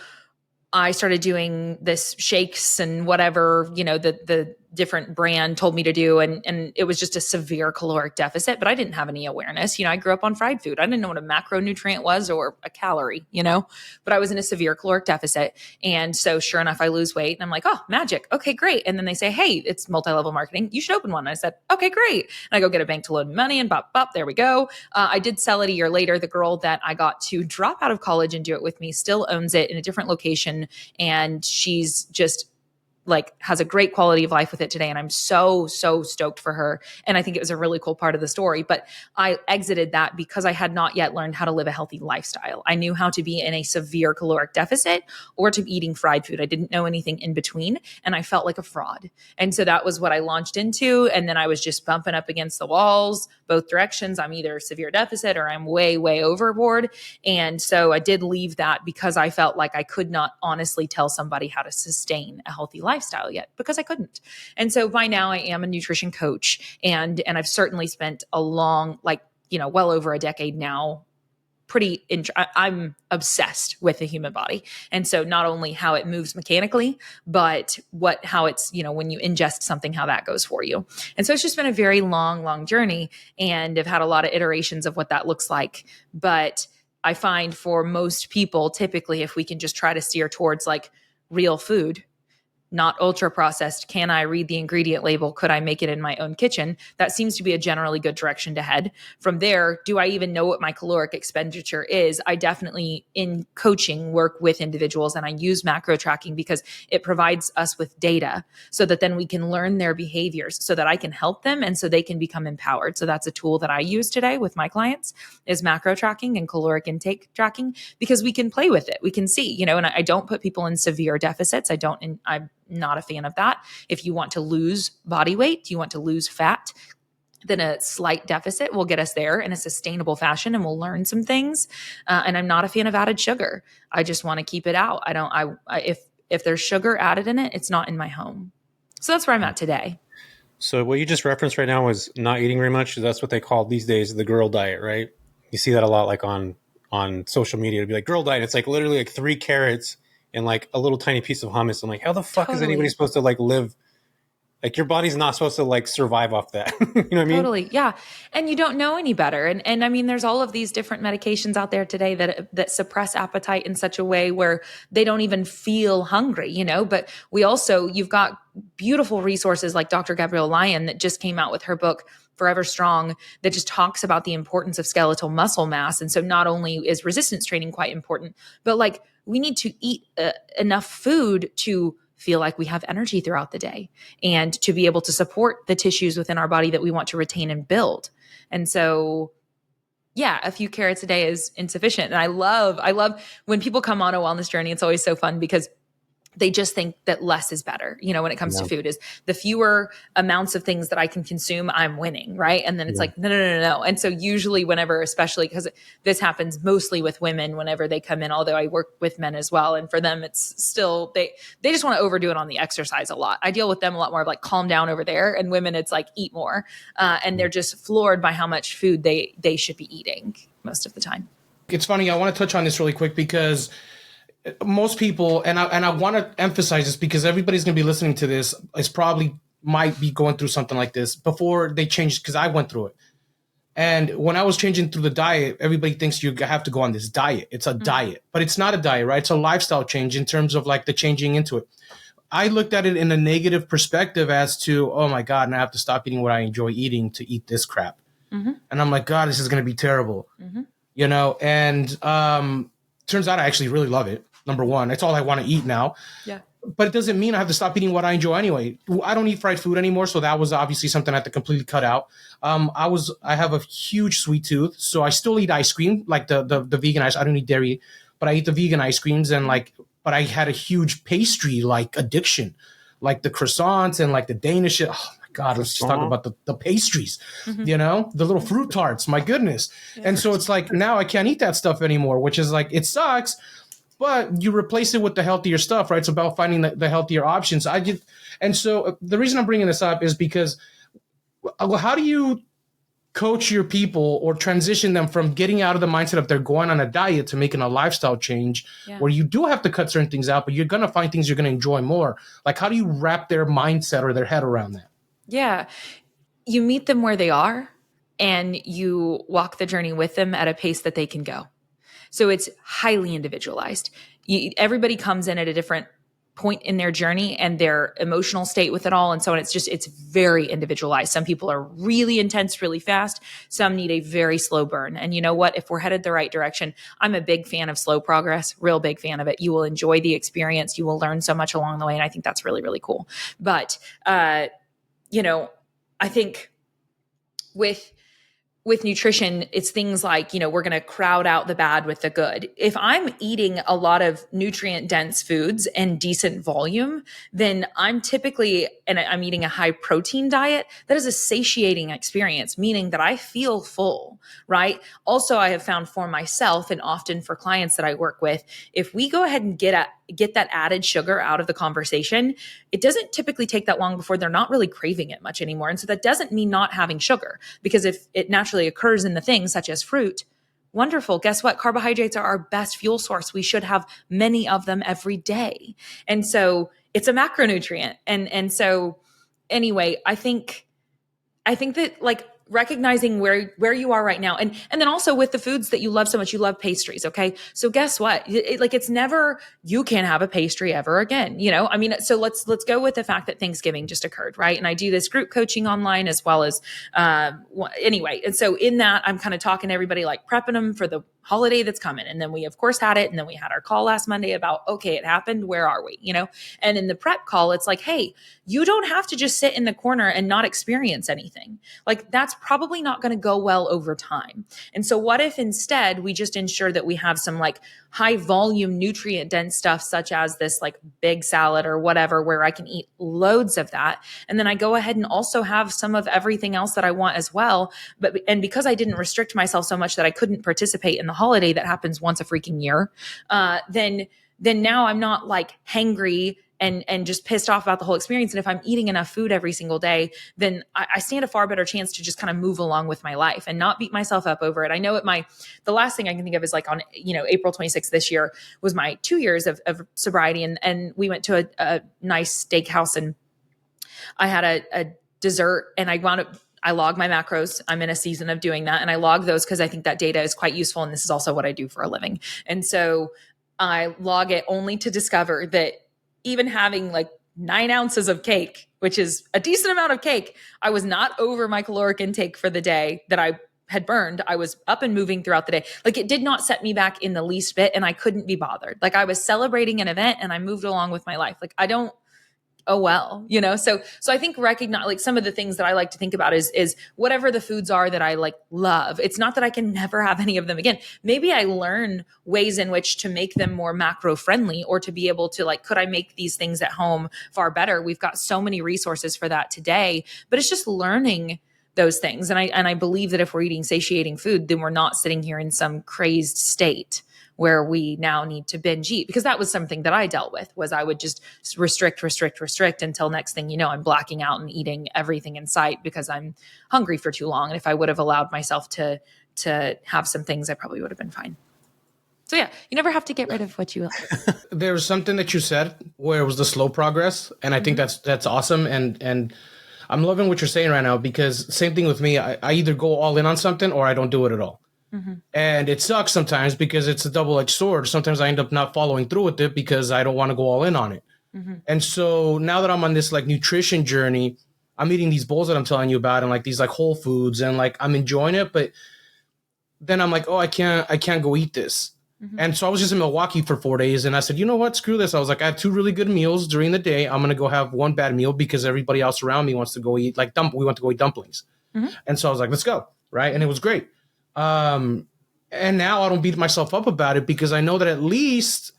I started doing this shakes and whatever, the different brand told me to do. And it was just a severe caloric deficit, but I didn't have any awareness. I grew up on fried food. I didn't know what a macronutrient was or a calorie, but I was in a severe caloric deficit. And so sure enough, I lose weight and I'm like, oh, magic. Okay, great. And then they say, hey, it's multi-level marketing. You should open one. And I said, okay, great. And I go get a bank to loan money and bop, there we go. I did sell it a year later. The girl that I got to drop out of college and do it with me still owns it in a different location. And she's just has a great quality of life with it today. And I'm so stoked for her. And I think it was a really cool part of the story, but I exited that because I had not yet learned how to live a healthy lifestyle. I knew how to be in a severe caloric deficit or to be eating fried food. I didn't know anything in between. And I felt like a fraud. And so that was what I launched into. And then I was just bumping up against the walls, both directions. I'm either severe deficit or I'm way overboard. And so I did leave that because I felt like I could not honestly tell somebody how to sustain a healthy lifestyle yet because I couldn't. And so by now I am a nutrition coach and I've certainly spent a long, well over a decade now, I'm obsessed with the human body. And so not only how it moves mechanically, but how it's, when you ingest something, how that goes for you. And so it's just been a very long journey and I've had a lot of iterations of what that looks like. But I find for most people, typically, if we can just try to steer towards real food, not ultra processed. Can I read the ingredient label? Could I make it in my own kitchen? That seems to be a generally good direction to head. From there, do I even know what my caloric expenditure is? I definitely, in coaching, work with individuals and I use macro tracking because it provides us with data so that then we can learn their behaviors so that I can help them and so they can become empowered. So that's a tool that I use today with my clients is macro tracking and caloric intake tracking because we can play with it. We can see, and I don't put people in severe deficits. I'm not a fan of that. If you want to lose body weight, you want to lose fat, then a slight deficit will get us there in a sustainable fashion and we'll learn some things. And I'm not a fan of added sugar. I just want to keep it out. If there's sugar added in it, it's not in my home. So that's where I'm at today. So what you just referenced right now was not eating very much. That's what they call these days the girl diet, right? You see that a lot on social media. It'd be girl diet. It's literally 3 carrots and a little tiny piece of hummus. I'm how the fuck is anybody supposed to live? Your body's not supposed to survive off that. You know what I mean? Totally. Yeah. And you don't know any better. And I mean, there's all of these different medications out there today that suppress appetite in such a way where they don't even feel hungry, but you've got beautiful resources like Dr. Gabrielle Lyon that just came out with her book, Forever Strong, that just talks about the importance of skeletal muscle mass. And so not only is resistance training quite important, but we need to eat enough food to feel like we have energy throughout the day and to be able to support the tissues within our body that we want to retain and build. And so, yeah, a few carrots a day is insufficient. And I love when people come on a wellness journey, it's always so fun because they just think that less is better, when it comes to food, is the fewer amounts of things that I can consume, I'm winning. Right. And then it's no. And so usually especially because this happens mostly with women whenever they come in, although I work with men as well. And for them, it's still, they just want to overdo it on the exercise a lot. I deal with them a lot more of calm down over there, and women, it's eat more. And they're just floored by how much food they should be eating most of the time. It's funny. I want to touch on this really quick because most people, and I want to emphasize this because everybody's going to be listening to this might be going through something like this before they change, because I went through it. And when I was changing through the diet, everybody thinks you have to go on this diet. It's a diet, but it's not a diet, right? It's a lifestyle change in terms of the changing into it. I looked at it in a negative perspective as to, oh my God, and I have to stop eating what I enjoy eating to eat this crap. Mm-hmm. And I'm like, God, this is going to be terrible, and turns out I actually really love it. Number one, it's all I want to eat now. Yeah. But it doesn't mean I have to stop eating what I enjoy anyway. I don't eat fried food anymore, so that was obviously something I had to completely cut out. I have a huge sweet tooth, so I still eat ice cream, the vegan ice. I don't eat dairy, but I eat the vegan ice creams, and but I had a huge pastry addiction, the croissants and the Danish shit. Oh my God, let's just talk about the pastries, the little fruit tarts. My goodness. Yeah. And so it's now I can't eat that stuff anymore, which is it sucks. But you replace it with the healthier stuff, right? It's about finding the healthier options. And so the reason I'm bringing this up is because how do you coach your people or transition them from getting out of the mindset of they're going on a diet to making a lifestyle change where you do have to cut certain things out, but you're going to find things you're going to enjoy more? Like, how do you wrap their mindset or their head around that? Yeah. You meet them where they are and you walk the journey with them at a pace that they can go. So it's highly individualized. Everybody comes in at a different point in their journey and their emotional state with it all. And so on. It's very individualized. Some people are really intense, really fast. Some need a very slow burn. And you know what? If we're headed the right direction, I'm a big fan of slow progress, real big fan of it. You will enjoy the experience. You will learn so much along the way. And I think that's really, really cool. But, I think with nutrition, it's things like, we're going to crowd out the bad with the good. If I'm eating a lot of nutrient dense foods and decent volume, then I'm eating a high protein diet. That is a satiating experience, meaning that I feel full, right? Also, I have found for myself and often for clients that I work with, if we go ahead and get that added sugar out of the conversation, it doesn't typically take that long before they're not really craving it much anymore. And so that doesn't mean not having sugar, because if it naturally occurs in the things such as fruit, wonderful. Guess what? Carbohydrates are our best fuel source. We should have many of them every day. And so it's a macronutrient. And so anyway, I think that like recognizing where you are right now. And then also with the foods that you love so much, you love pastries. Okay. So guess what? It's never, you can't have a pastry ever again. So let's go with the fact that Thanksgiving just occurred. Right. And I do this group coaching online as well as, anyway. And so in that, I'm kind of talking to everybody, like prepping them for the holiday that's coming. And then we of course had it. And then we had our call last Monday about, okay, it happened. Where are we? And in the prep call, it's like, hey, you don't have to just sit in the corner and not experience anything. Like that's probably not going to go well over time. And so what if instead we just ensure that we have some like high volume nutrient dense stuff, such as this like big salad or whatever, where I can eat loads of that. And then I go ahead and also have some of everything else that I want as well. And because I didn't restrict myself so much that I couldn't participate in the holiday that happens once a freaking year, then now I'm not like hangry and just pissed off about the whole experience. And if I'm eating enough food every single day, then I stand a far better chance to just kind of move along with my life and not beat myself up over it. I know the last thing I can think of is like on, April 26th this year was my 2 years of sobriety. And we went to a nice steakhouse and I had a dessert and I log my macros. I'm in a season of doing that. And I log those because I think that data is quite useful. And this is also what I do for a living. And so I log it only to discover that even having like 9 ounces of cake, which is a decent amount of cake, I was not over my caloric intake for the day that I had burned. I was up and moving throughout the day. Like it did not set me back in the least bit. And I couldn't be bothered. Like I was celebrating an event and I moved along with my life. Like so I think recognize like some of the things that I like to think about is whatever the foods are that I like love. It's not that I can never have any of them again. Maybe I learn ways in which to make them more macro friendly, or to be able to like, could I make these things at home far better? We've got so many resources for that today, but it's just learning those things. And I believe that if we're eating satiating food, then we're not sitting here in some crazed state where we now need to binge eat, because that was something that I dealt with. Was I would just restrict until next thing you know, I'm blacking out and eating everything in sight because I'm hungry for too long. And if I would have allowed myself to have some things, I probably would have been fine. So yeah, you never have to get rid of what you like. There was something that you said where it was the slow progress. And I think that's awesome. And I'm loving what you're saying right now, because same thing with me. I either go all in on something or I don't do it at all. Mm-hmm. And it sucks sometimes because it's a double-edged sword. Sometimes I end up not following through with it because I don't want to go all in on it. Mm-hmm. And so now that I'm on this like nutrition journey, I'm eating these bowls that I'm telling you about and like these like whole foods, and like I'm enjoying it. But then I'm like, oh, I can't go eat this. Mm-hmm. And so I was just in Milwaukee for 4 days and I said, you know what, screw this. I was like, I have 2 really good meals during the day. I'm going to go have 1 bad meal because everybody else around me wants to go eat like we want to go eat dumplings. Mm-hmm. And so I was like, let's go. Right. And it was great. And now I don't beat myself up about it, because I know that at least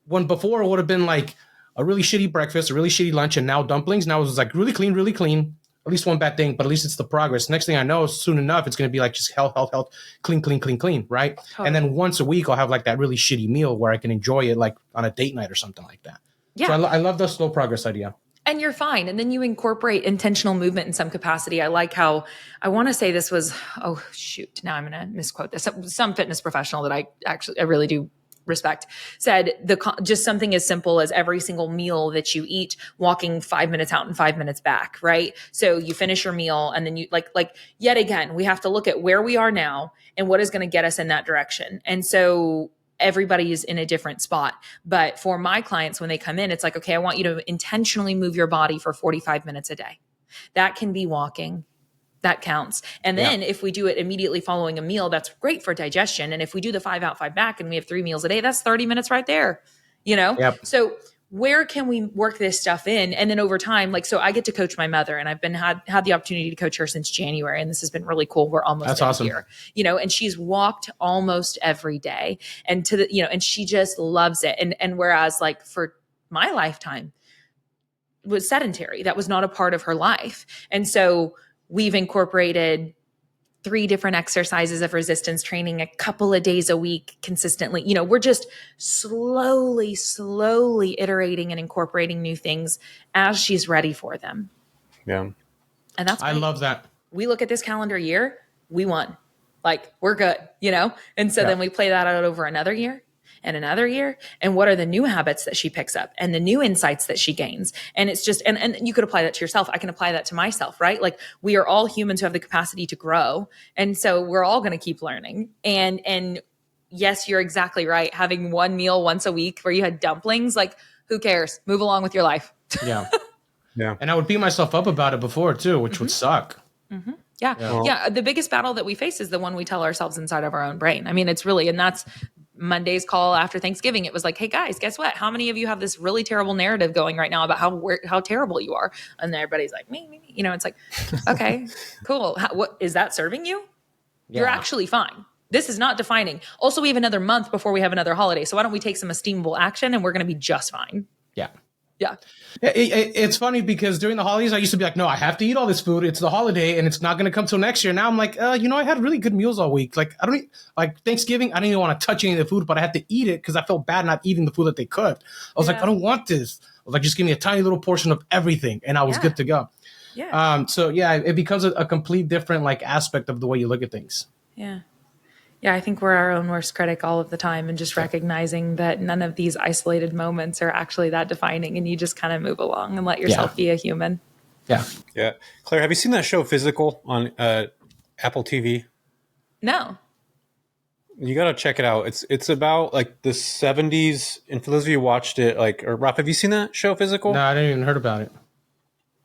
when before it would have been like a really shitty breakfast, a really shitty lunch, and now dumplings. Now it was like really clean, at least 1 bad thing, but at least it's the progress. Next thing I know, soon enough, it's going to be like just health, clean, right? Totally. And then once a week, I'll have like that really shitty meal where I can enjoy it like on a date night or something like that. Yeah. So I love the slow progress idea. And you're fine. And then you incorporate intentional movement in some capacity. I like how, I want to say this was, oh shoot, now I'm going to misquote this. Some fitness professional that I really do respect said just something as simple as every single meal that you eat, walking 5 minutes out and 5 minutes back, right? So you finish your meal and then you like yet again, we have to look at where we are now and what is going to get us in that direction. And so everybody is in a different spot. But for my clients, when they come in, it's like, okay, I want you to intentionally move your body for 45 minutes a day. That can be walking. That counts. And then if we do it immediately following a meal, that's great for digestion. And if we do the 5 out, 5 back and we have 3 meals a day, that's 30 minutes right there, Yep. So where can we work this stuff in? And then over time, like, so I get to coach my mother, and I've had the opportunity to coach her since January. And this has been really cool. We're almost awesome. here, and she's walked almost every day, and and she just loves it. And whereas like for my lifetime was sedentary, that was not a part of her life. And so we've incorporated 3 different exercises of resistance training a couple of days a week consistently. We're just slowly iterating and incorporating new things as she's ready for them. Yeah. And that's great. I love that. We look at this calendar year, we won. Like, we're good, And so then we play that out over another year and another year. And what are the new habits that she picks up and the new insights that she gains? And it's just, and you could apply that to yourself. I can apply that to myself, right? Like, we are all humans who have the capacity to grow. And so we're all going to keep learning. And yes, you're exactly right. Having one meal once a week where you had dumplings, like, who cares? Move along with your life. Yeah. Yeah. And I would beat myself up about it before too, which would suck. Yeah. The biggest battle that we face is the one we tell ourselves inside of our own brain. I mean, it's really, and that's Monday's call after Thanksgiving. It was like, hey guys, guess what? How many of you have this really terrible narrative going right now about how terrible you are? And everybody's like, me. It's like, okay, cool. What is that serving you? Yeah. You're actually fine. This is not defining. Also, we have another month before we have another holiday. So why don't we take some esteemable action and we're going to be just fine. Yeah. Yeah. It's funny because during the holidays, I used to be like, no, I have to eat all this food. It's the holiday and it's not going to come till next year. Now I'm like, I had really good meals all week. Like, like Thanksgiving, I didn't even want to touch any of the food, but I had to eat it because I felt bad not eating the food that they cooked. I was like, I don't want this. I was like, just give me a tiny little portion of everything. And I was good to go. Yeah. It becomes a complete different like aspect of the way you look at things. Yeah. Yeah, I think we're our own worst critic all of the time, and just recognizing that none of these isolated moments are actually that defining, and you just kind of move along and let yourself be a human. Yeah. Yeah. Claire, have you seen that show Physical on Apple TV? No. You got to check it out. It's about like the 70s. And for those of you who watched it, or Rob, have you seen that show Physical? No, I didn't even heard about it.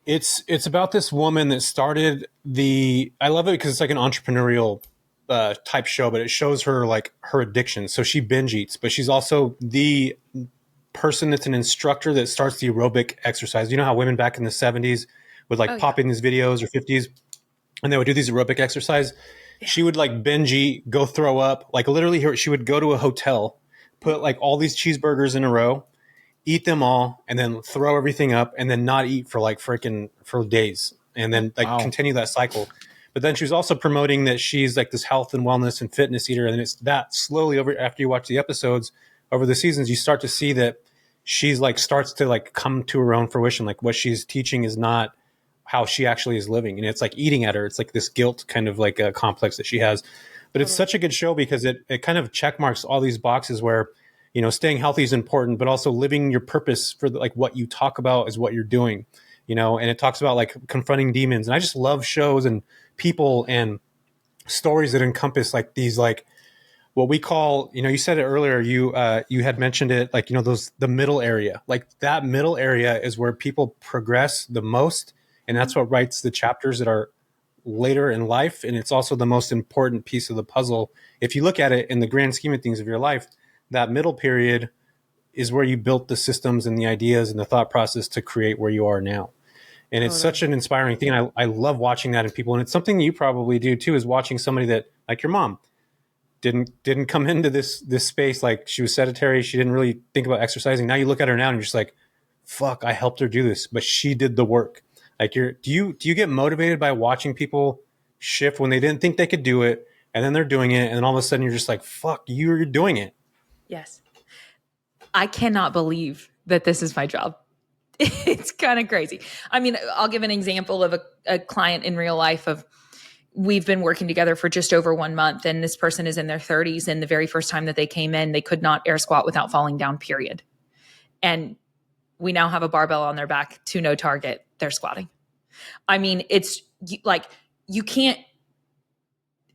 It's about this woman that started I love it because it's like an entrepreneurial type show, but it shows her like her addiction. So she binge eats, but she's also the person that's an instructor that starts the aerobic exercise. You know how women back in the 70s would pop in these videos, or 50s, and they would do these aerobic exercise. Yeah. She would like binge eat, go throw up. Like literally she would go to a hotel, put like all these cheeseburgers in a row, eat them all, and then throw everything up, and then not eat for for days, and then continue that cycle. But then she was also promoting that she's like this health and wellness and fitness eater. And it's that slowly over after you watch the episodes over the seasons, you start to see that she's like starts to like come to her own fruition. Like what she's teaching is not how she actually is living. And it's like eating at her. It's like this guilt kind of like a complex that she has. But it's such a good show because it kind of check marks all these boxes where, staying healthy is important, but also living your purpose for like what you talk about is what you're doing, and it talks about like confronting demons. And I just love shows and people and stories that encompass like these, like what we call, you said it earlier, you had mentioned it, like, the middle area, like that middle area is where people progress the most. And that's what writes the chapters that are later in life. And it's also the most important piece of the puzzle. If you look at it in the grand scheme of things of your life, that middle period is where you built the systems and the ideas and the thought process to create where you are now. And it's such an inspiring thing. And I love watching that in people. And it's something you probably do too, is watching somebody that, like your mom, didn't come into this space. Like she was sedentary. She didn't really think about exercising. Now you look at her now and you're just like, fuck, I helped her do this, but she did the work. Like do you get motivated by watching people shift when they didn't think they could do it, and then they're doing it, and then all of a sudden you're just like, fuck, you're doing it. Yes. I cannot believe that this is my job. It's kind of crazy. I mean, I'll give an example of a client in real life of, we've been working together for just over 1 month, and this person is in their 30s. And the very first time that they came in, they could not air squat without falling down, period. And we now have a barbell on their back to no target. They're squatting. I mean, it's like, you can't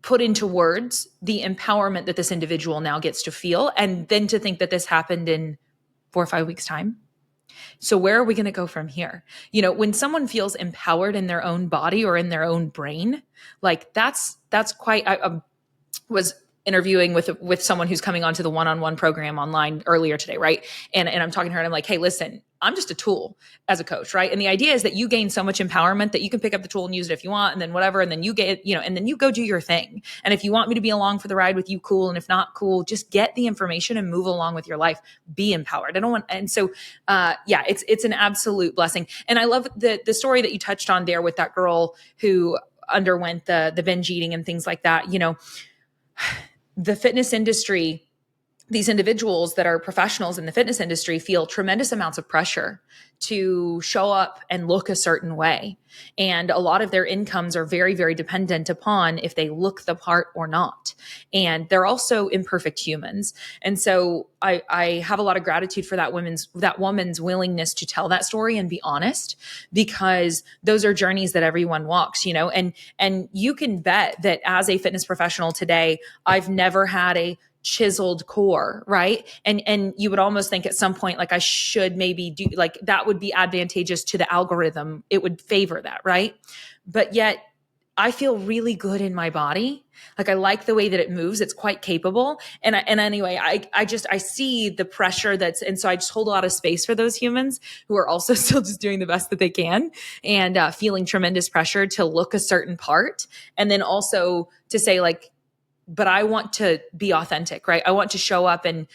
put into words the empowerment that this individual now gets to feel. And then to think that this happened in 4 or 5 weeks' time. So where are we going to go from here? You know, when someone feels empowered in their own body or in their own brain, like that's quite, I was interviewing with someone who's coming onto the one-on-one program online earlier today. Right. And I'm talking to her and I'm like, hey, listen, I'm just a tool as a coach. Right. And the idea is that you gain so much empowerment that you can pick up the tool and use it if you want, and then whatever. And then you get, you know, and then you go do your thing. And if you want me to be along for the ride with you, cool. And if not, cool, just get the information and move along with your life. Be empowered. I don't want, and so, yeah, it's an absolute blessing. And I love the story that you touched on there with that girl who underwent the binge eating and things like that. You know, the fitness industry, these individuals that are professionals in the fitness industry feel tremendous amounts of pressure to show up and look a certain way. And a lot of their incomes are very, very dependent upon if they look the part or not. And they're also imperfect humans. And so I have a lot of gratitude for that woman's willingness to tell that story and be honest, because those are journeys that everyone walks, you know, and you can bet that as a fitness professional today, I've never had a chiseled core, right? And you would almost think at some point, like, I should maybe do, like, that would be advantageous to the algorithm. It would favor that, right? But yet I feel really good in my body. Like, I like the way that it moves. It's quite capable. And anyway, I see the pressure and so I just hold a lot of space for those humans who are also still just doing the best that they can, and feeling tremendous pressure to look a certain part. And then also to say, like, but I want to be authentic, right? I want to show up and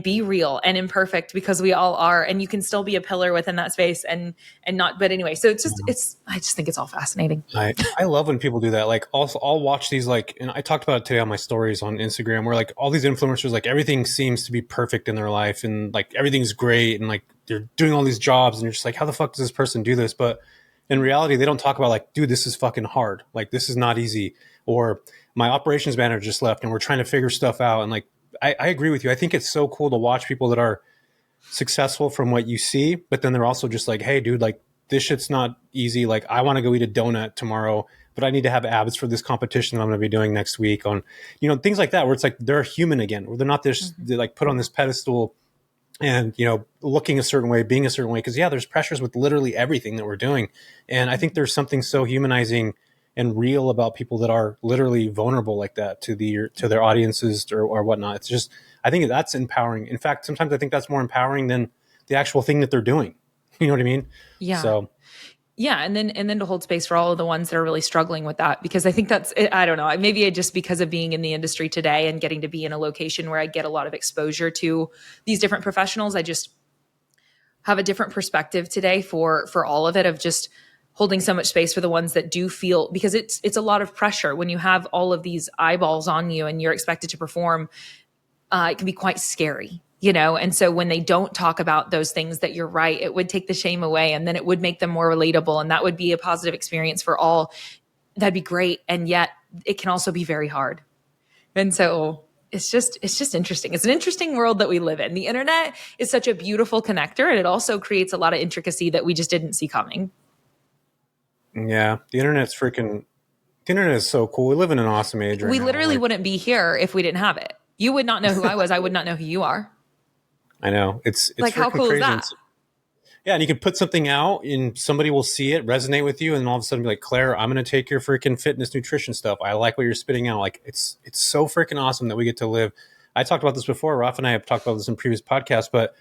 be real and imperfect, because we all are, and you can still be a pillar within that space and not, but anyway, so I just think it's all fascinating. I love when people do that. Like, also, I'll watch these, like, and I talked about it today on my stories on Instagram, where like all these influencers, like, everything seems to be perfect in their life, and like everything's great, and like they're doing all these jobs, and you're just like, how the fuck does this person do this? But in reality, they don't talk about, like, dude, this is fucking hard. Like, this is not easy. Or my operations manager just left and we're trying to figure stuff out. And like, I agree with you. I think it's so cool to watch people that are successful from what you see, but then they're also just like, hey, dude, like, this shit's not easy. Like, I want to go eat a donut tomorrow, but I need to have abs for this competition that I'm going to be doing next week, on, you know, things like that, where it's like they're human again, where they're not this, they're like put on this pedestal and, you know, looking a certain way, being a certain way. Cause yeah, there's pressures with literally everything that we're doing. And I think there's something so humanizing and real about people that are literally vulnerable like that to their audiences or whatnot. It's just, I think that's empowering. In fact, sometimes I think that's more empowering than the actual thing that they're doing. You know what I mean? Yeah. So yeah. And then to hold space for all of the ones that are really struggling with that, because I think that's, I don't know, maybe just because of being in the industry today and getting to be in a location where I get a lot of exposure to these different professionals, I just have a different perspective today for all of it, of just holding so much space for the ones that do feel, because it's a lot of pressure when you have all of these eyeballs on you and you're expected to perform. It can be quite scary, you know? And so when they don't talk about those things, that you're right, it would take the shame away, and then it would make them more relatable. And that would be a positive experience for all. That'd be great. And yet it can also be very hard. And so it's just interesting. It's an interesting world that we live in. The internet is such a beautiful connector, and it also creates a lot of intricacy that we just didn't see coming. Yeah, the internet is so cool. We live in an awesome age right we now. Literally wouldn't be here if we didn't have it. You would not know who I was. I would not know who you are. I know. It's like, how cool crazy. Is that? Yeah, and you can put something out and somebody will see it, resonate with you, and all of a sudden be like, Claire, I'm going to take your freaking fitness nutrition stuff. I like what you're spitting out. Like, it's so freaking awesome that we get to live. I talked about this before. Raf and I have talked about this in previous podcasts, but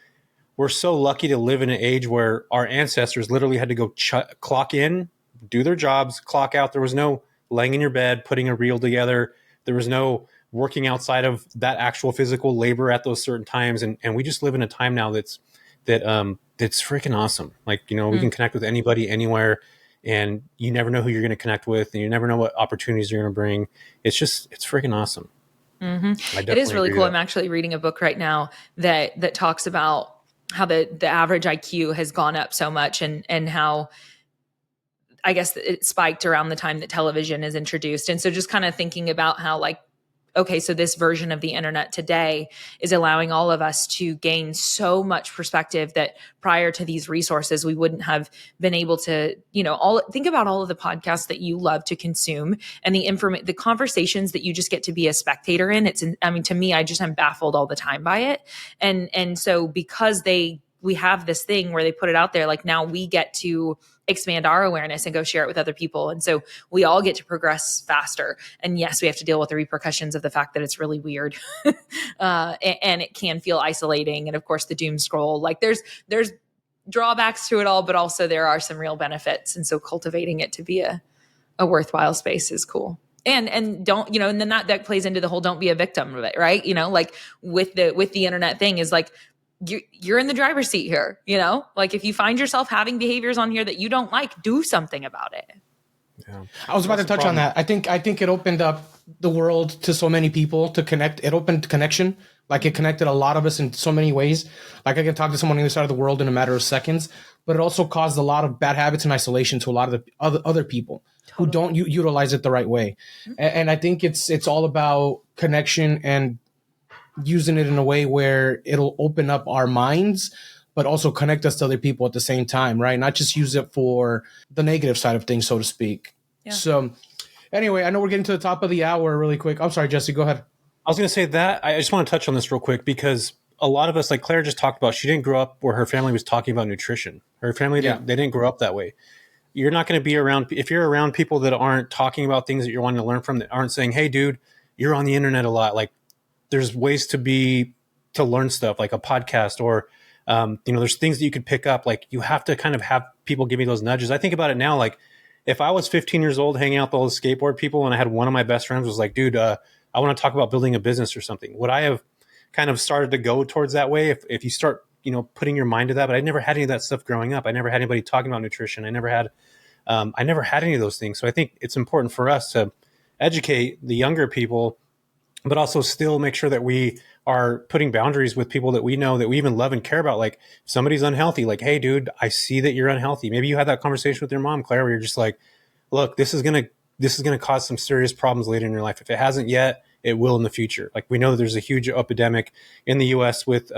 we're so lucky to live in an age where our ancestors literally had to go clock in, do their jobs, clock out. There was no laying in your bed, putting a reel together. There was no working outside of that actual physical labor at those certain times. And we just live in a time now that's freaking awesome. Like, you know, we can connect with anybody, anywhere, and you never know who you're going to connect with, and you never know what opportunities you're going to bring. It's freaking awesome. Mm-hmm. It is really cool. I'm actually reading a book right now that talks about the average IQ has gone up so much, and how I guess it spiked around the time that television is introduced. And so just kind of thinking about how, like, okay, so this version of the internet today is allowing all of us to gain so much perspective that prior to these resources, we wouldn't have been able to, think about all of the podcasts that you love to consume and the conversations that you just get to be a spectator in. To me, I just am baffled all the time by it. And so because we have this thing where they put it out there, like now we get to expand our awareness and go share it with other people. And so we all get to progress faster. And yes, we have to deal with the repercussions of the fact that it's really weird and it can feel isolating. And of course the doom scroll, like there's drawbacks to it all, but also there are some real benefits. And so cultivating it to be a worthwhile space is cool. And don't, and then that plays into the whole, don't be a victim of it. Right. Like with the internet thing is like, you're in the driver's seat here, like if you find yourself having behaviors on here that you don't like, do something about it. Yeah. I was about to touch on that. I think it opened up the world to so many people to connect. It opened connection. Like it connected a lot of us in so many ways. Like I can talk to someone on the other side of the world in a matter of seconds, but it also caused a lot of bad habits and isolation to a lot of the other people who don't utilize it the right way. Mm-hmm. And I think it's all about connection and using it in a way where it'll open up our minds, but also connect us to other people at the same time, right? Not just use it for the negative side of things, so to speak. Yeah. So anyway, I know we're getting to the top of the hour really quick. I'm sorry, Jesse, go ahead. I was going to say that I just want to touch on this real quick because a lot of us, like Claire just talked about, she didn't grow up where her family was talking about nutrition. Her family, they didn't grow up that way. You're not going to be around, if you're around people that aren't talking about things that you're wanting to learn from, that aren't saying, hey, dude, you're on the internet a lot. Like, there's ways to learn stuff like a podcast or, there's things that you could pick up. Like you have to kind of have people give me those nudges. I think about it now. Like if I was 15 years old hanging out with all the skateboard people and I had one of my best friends was like, dude, I want to talk about building a business or something. Would I have kind of started to go towards that way? If you start, putting your mind to that, but I never had any of that stuff growing up. I never had anybody talking about nutrition. I never had any of those things. So I think it's important for us to educate the younger people, but also still make sure that we are putting boundaries with people that we know that we even love and care about. Like if somebody's unhealthy, like, hey dude, I see that you're unhealthy. Maybe you had that conversation with your mom, Claire, where you're just like, look, this is going to cause some serious problems later in your life. If it hasn't yet, it will in the future. Like we know there's a huge epidemic in the US with,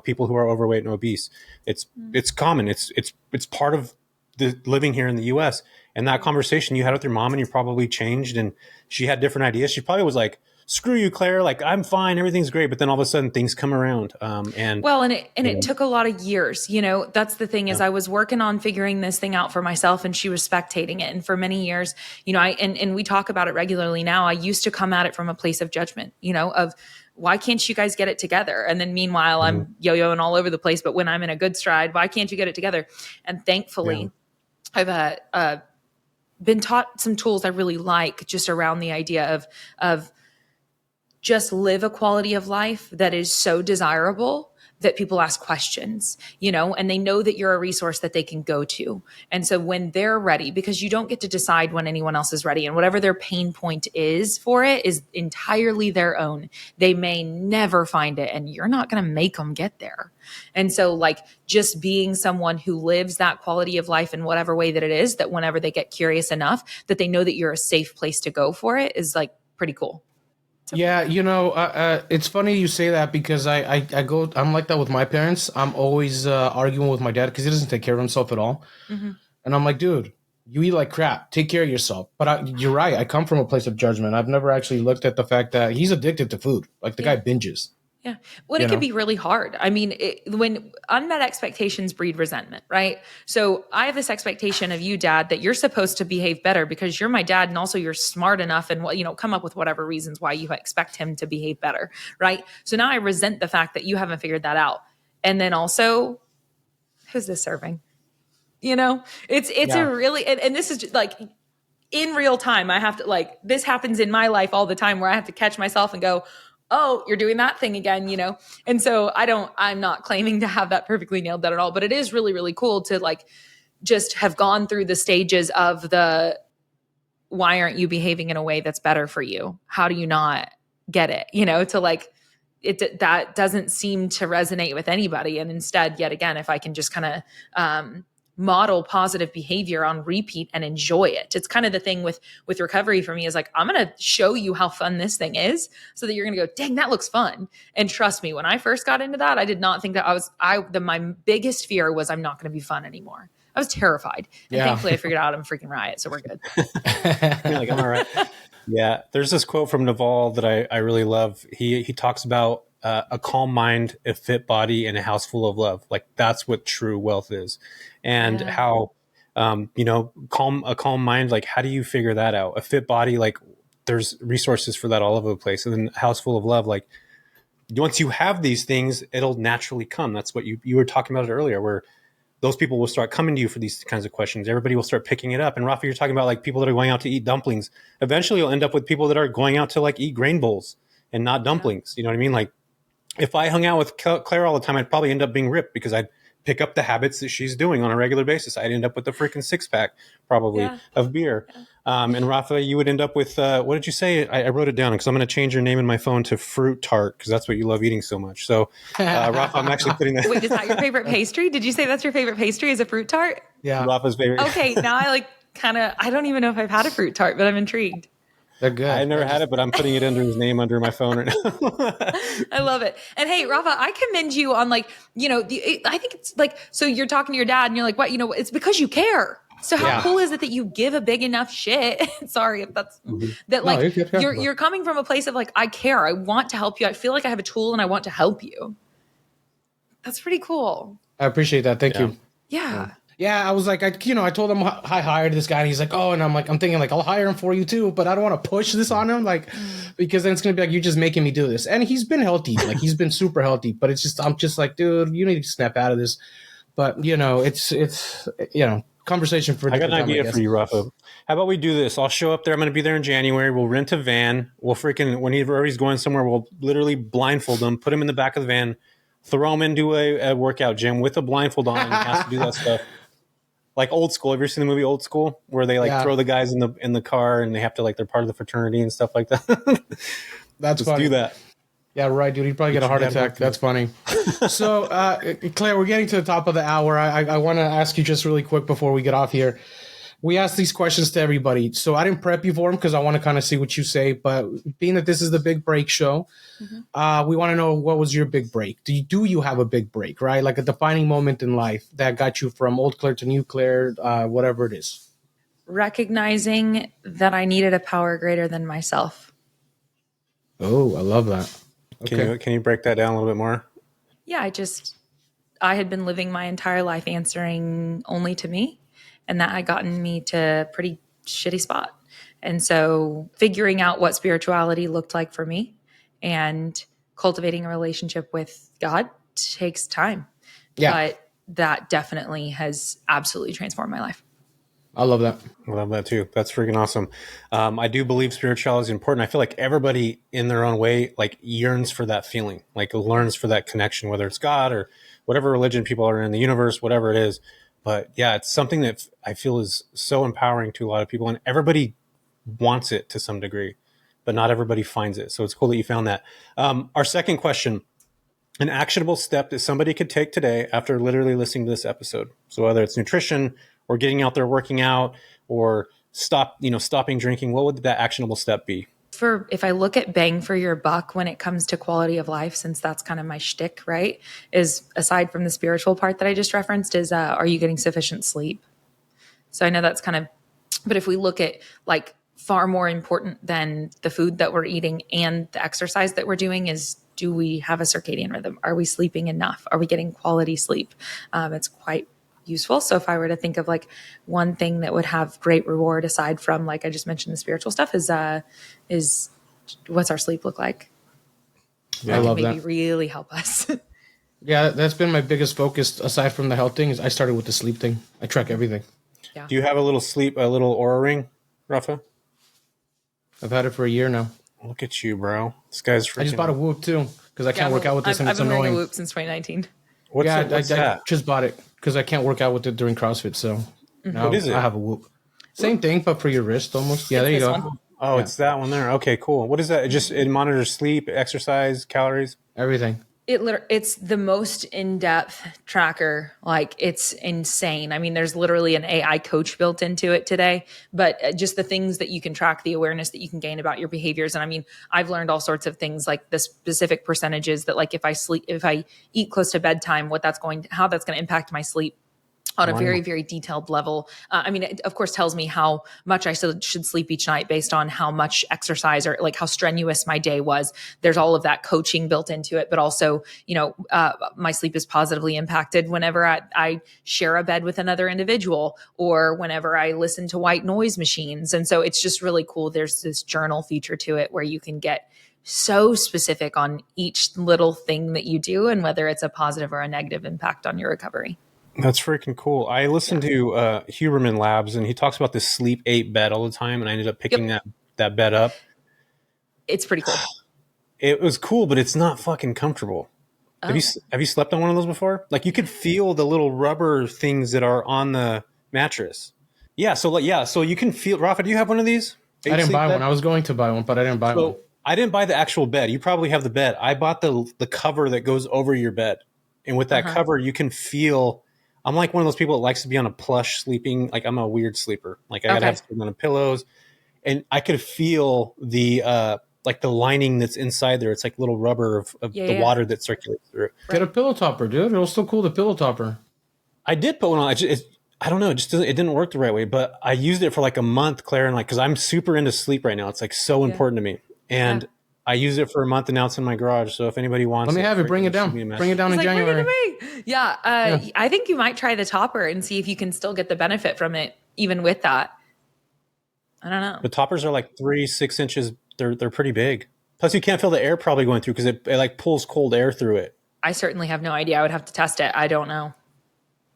people who are overweight and obese. It's common. It's part of the living here in the US. And that conversation you had with your mom and you probably changed and she had different ideas. She probably was like, screw you, Claire. Like I'm fine. Everything's great. But then all of a sudden things come around. It took a lot of years, that's the thing is I was working on figuring this thing out for myself and she was spectating it. And for many years, and we talk about it regularly now. I used to come at it from a place of judgment, of why can't you guys get it together? And then meanwhile, I'm yo-yoing all over the place. But when I'm in a good stride, why can't you get it together? And thankfully I've been taught some tools I really like just around the idea of just live a quality of life that is so desirable that people ask questions, and they know that you're a resource that they can go to. And so when they're ready, because you don't get to decide when anyone else is ready, and whatever their pain point is for it is entirely their own. They may never find it and you're not going to make them get there. And so like just being someone who lives that quality of life in whatever way that it is, that whenever they get curious enough that they know that you're a safe place to go for it is like pretty cool. Yeah, it's funny you say that because I'm like that with my parents. I'm always arguing with my dad because he doesn't take care of himself at all. Mm-hmm. And I'm like, dude, you eat like crap. Take care of yourself. But you're right. I come from a place of judgment. I've never actually looked at the fact that he's addicted to food. Like the guy binges. Yeah. Well, it can be really hard. I mean, when unmet expectations breed resentment, right? So I have this expectation of you, Dad, that you're supposed to behave better because you're my dad and also you're smart enough and, come up with whatever reasons why you expect him to behave better, right? So now I resent the fact that you haven't figured that out. And then also, who's this serving? It's a really, and this is just like in real time. I have to this happens in my life all the time where I have to catch myself and go, oh, you're doing that thing again, And so I'm not claiming to have that perfectly nailed down at all, but it is really, really cool to just have gone through the stages of why aren't you behaving in a way that's better for you? How do you not get it? To that doesn't seem to resonate with anybody. And instead, yet again, if I can just kind of model positive behavior on repeat and enjoy it, it's kind of the thing with recovery for me is like, I'm going to show you how fun this thing is so that you're going to go, dang, that looks fun. And trust me, when I first got into that, I did not think that my biggest fear was I'm not going to be fun anymore. I was terrified. And thankfully I figured out I'm freaking riot. So we're good. You're like, I'm all right. Yeah. There's this quote from Naval that I really love. He talks about a calm mind, a fit body, and a house full of love. Like that's what true wealth is. And how, a calm mind, like how do you figure that out? A fit body, like there's resources for that all over the place. And then a house full of love, like once you have these things, it'll naturally come. That's what you were talking about it earlier, where those people will start coming to you for these kinds of questions. Everybody will start picking it up. And Rafa, you're talking about like people that are going out to eat dumplings. Eventually you'll end up with people that are going out to like eat grain bowls and not dumplings. You know what I mean? Like if I hung out with Claire all the time, I'd probably end up being ripped because I'd pick up the habits that she's doing on a regular basis. I'd end up with a freaking 6-pack probably of beer. And Rafa, you would end up with, what did you say? I wrote it down because I'm going to change your name in my phone to Fruit Tart because that's what you love eating so much. So Rafa, I'm actually putting that. Wait, is that your favorite pastry? Did you say that's your favorite pastry is a Fruit Tart? Yeah. Rafa's favorite. Okay. Now I I don't even know if I've had a Fruit Tart, but I'm intrigued. They're good. I never had it, but I'm putting it under his name under my phone right now. I love it. And hey, Rafa, I commend you on I think it's like, so you're talking to your dad and you're like, what, it's because you care. So how cool is it that you give a big enough shit? Sorry if that's that like you're coming from a place of like, I care. I want to help you. I feel like I have a tool and I want to help you. That's pretty cool. I appreciate that. Thank you. Yeah. Yeah, I was like, I told him I hired this guy, and he's like, oh, and I'm thinking like, I'll hire him for you too, but I don't want to push this on him, like, because then it's gonna be like, you're just making me do this. And he's been healthy, like he's been super healthy, but I'm just like, dude, you need to snap out of this. But it's conversation for. I got an idea for you, Rafa. How about we do this? I'll show up there. I'm going to be there in January. We'll rent a van. We'll whenever he's going somewhere, we'll literally blindfold him, put him in the back of the van, throw him into a workout gym with a blindfold on, and he has to do that stuff. Like Old School. Have you ever seen the movie Old School, where they throw the guys in the car and they have to they're part of the fraternity and stuff like that? That's Just funny. do that. Yeah, right, dude. He'd probably get a heart attack. That's funny. So, Claire, we're getting to the top of the hour. I want to ask you just really quick before we get off here. We ask these questions to everybody. So I didn't prep you for them because I want to kind of see what you say. But being that this is the Big Break show, we want to know, what was your big break? Do you have a big break, right? Like a defining moment in life that got you from old Claire to new Claire, whatever it is. Recognizing that I needed a power greater than myself. Oh, I love that. Okay. Can you break that down a little bit more? Yeah, I had been living my entire life answering only to me, and that had gotten me to a pretty shitty spot. And so figuring out what spirituality looked like for me and cultivating a relationship with God takes time. Yeah. But that definitely has absolutely transformed my life. I love that. I love that too. That's freaking awesome. I do believe spirituality is important. I feel like everybody in their own way, like yearns for that feeling, like learns for that connection, whether it's God or whatever religion people are in, the universe, whatever it is. But yeah, it's something that I feel is so empowering to a lot of people, and everybody wants it to some degree, but not everybody finds it. So it's cool that you found that. Our second question, an actionable step that somebody could take today after literally listening to this episode. So whether it's nutrition or getting out there working out or stopping drinking, what would that actionable step be? If I look at bang for your buck when it comes to quality of life, since that's kind of my shtick, right, is aside from the spiritual part that I just referenced, is are you getting sufficient sleep? So I know that's kind of, but if we look at like far more important than the food that we're eating and the exercise that we're doing is, do we have a circadian rhythm? Are we sleeping enough? Are we getting quality sleep? It's quite useful. So if I were to think of like one thing that would have great reward aside from, like I just mentioned, the spiritual stuff is what's our sleep look like? Yeah, I love maybe that. Really help us. Yeah, that's been my biggest focus aside from the health thing. Is I started with the sleep thing. I track everything. Yeah. Do you have a little Oura ring, Rafa? I've had it for a year now. Look at you, bro. This guy's freaking. I just bought a Whoop too because I can't work out with this, and it's annoying. I've been wearing a Whoop since 2019. What's I that? just bought it because I can't work out with it during CrossFit. So now what is it? I have a Whoop. Same thing, but for your wrist almost. Yeah, there you go. Oh, Yeah. it's that one there. Okay, cool. What is that? It monitors sleep, exercise, calories. Everything. It's the most in-depth tracker. Like, it's insane. I mean, there's literally an AI coach built into it today, but just the things that you can track, the awareness that you can gain about your behaviors. And I mean, I've learned all sorts of things, like the specific percentages that, like, if I eat close to bedtime, how that's going to impact my sleep on a very, very detailed level. I mean, it of course tells me how much I should sleep each night based on how much exercise or like how strenuous my day was. There's all of that coaching built into it, but also, my sleep is positively impacted whenever I share a bed with another individual or whenever I listen to white noise machines. And so it's just really cool. There's this journal feature to it where you can get so specific on each little thing that you do and whether it's a positive or a negative impact on your recovery. That's freaking cool. I listened to Huberman Labs, and he talks about this Sleep 8 bed all the time, and I ended up picking that bed up. It's pretty cool. It was cool, but it's not fucking comfortable. Oh. Have you slept on one of those before? Like, you could feel the little rubber things that are on the mattress. Yeah, so you can feel. Rafa, do you have one of these? I didn't buy one. I was going to buy one, but I didn't buy one. I didn't buy the actual bed. You probably have the bed. I bought the cover that goes over your bed, and with that cover, you can feel. I'm like one of those people that likes to be on a plush sleeping. Like, I'm a weird sleeper. Like, I gotta have something on the pillows, and I could feel the like the lining that's inside there. It's like little rubber of the water that circulates through. Get a pillow topper, dude. It'll still cool the pillow topper. I did put one on. I don't know. It didn't work the right way. But I used it for like a month, Claire, and like because I'm super into sleep right now. It's like so important to me, and I used it for a month, and now it's in my garage. So if anybody wants, let me have it. Bring it down. Bring it down in January. Yeah, I think you might try the topper and see if you can still get the benefit from it, even with that. I don't know. The toppers are like 3-6 inches. They're pretty big. Plus, you can't feel the air probably going through because it like pulls cold air through it. I certainly have no idea. I would have to test it. I don't know,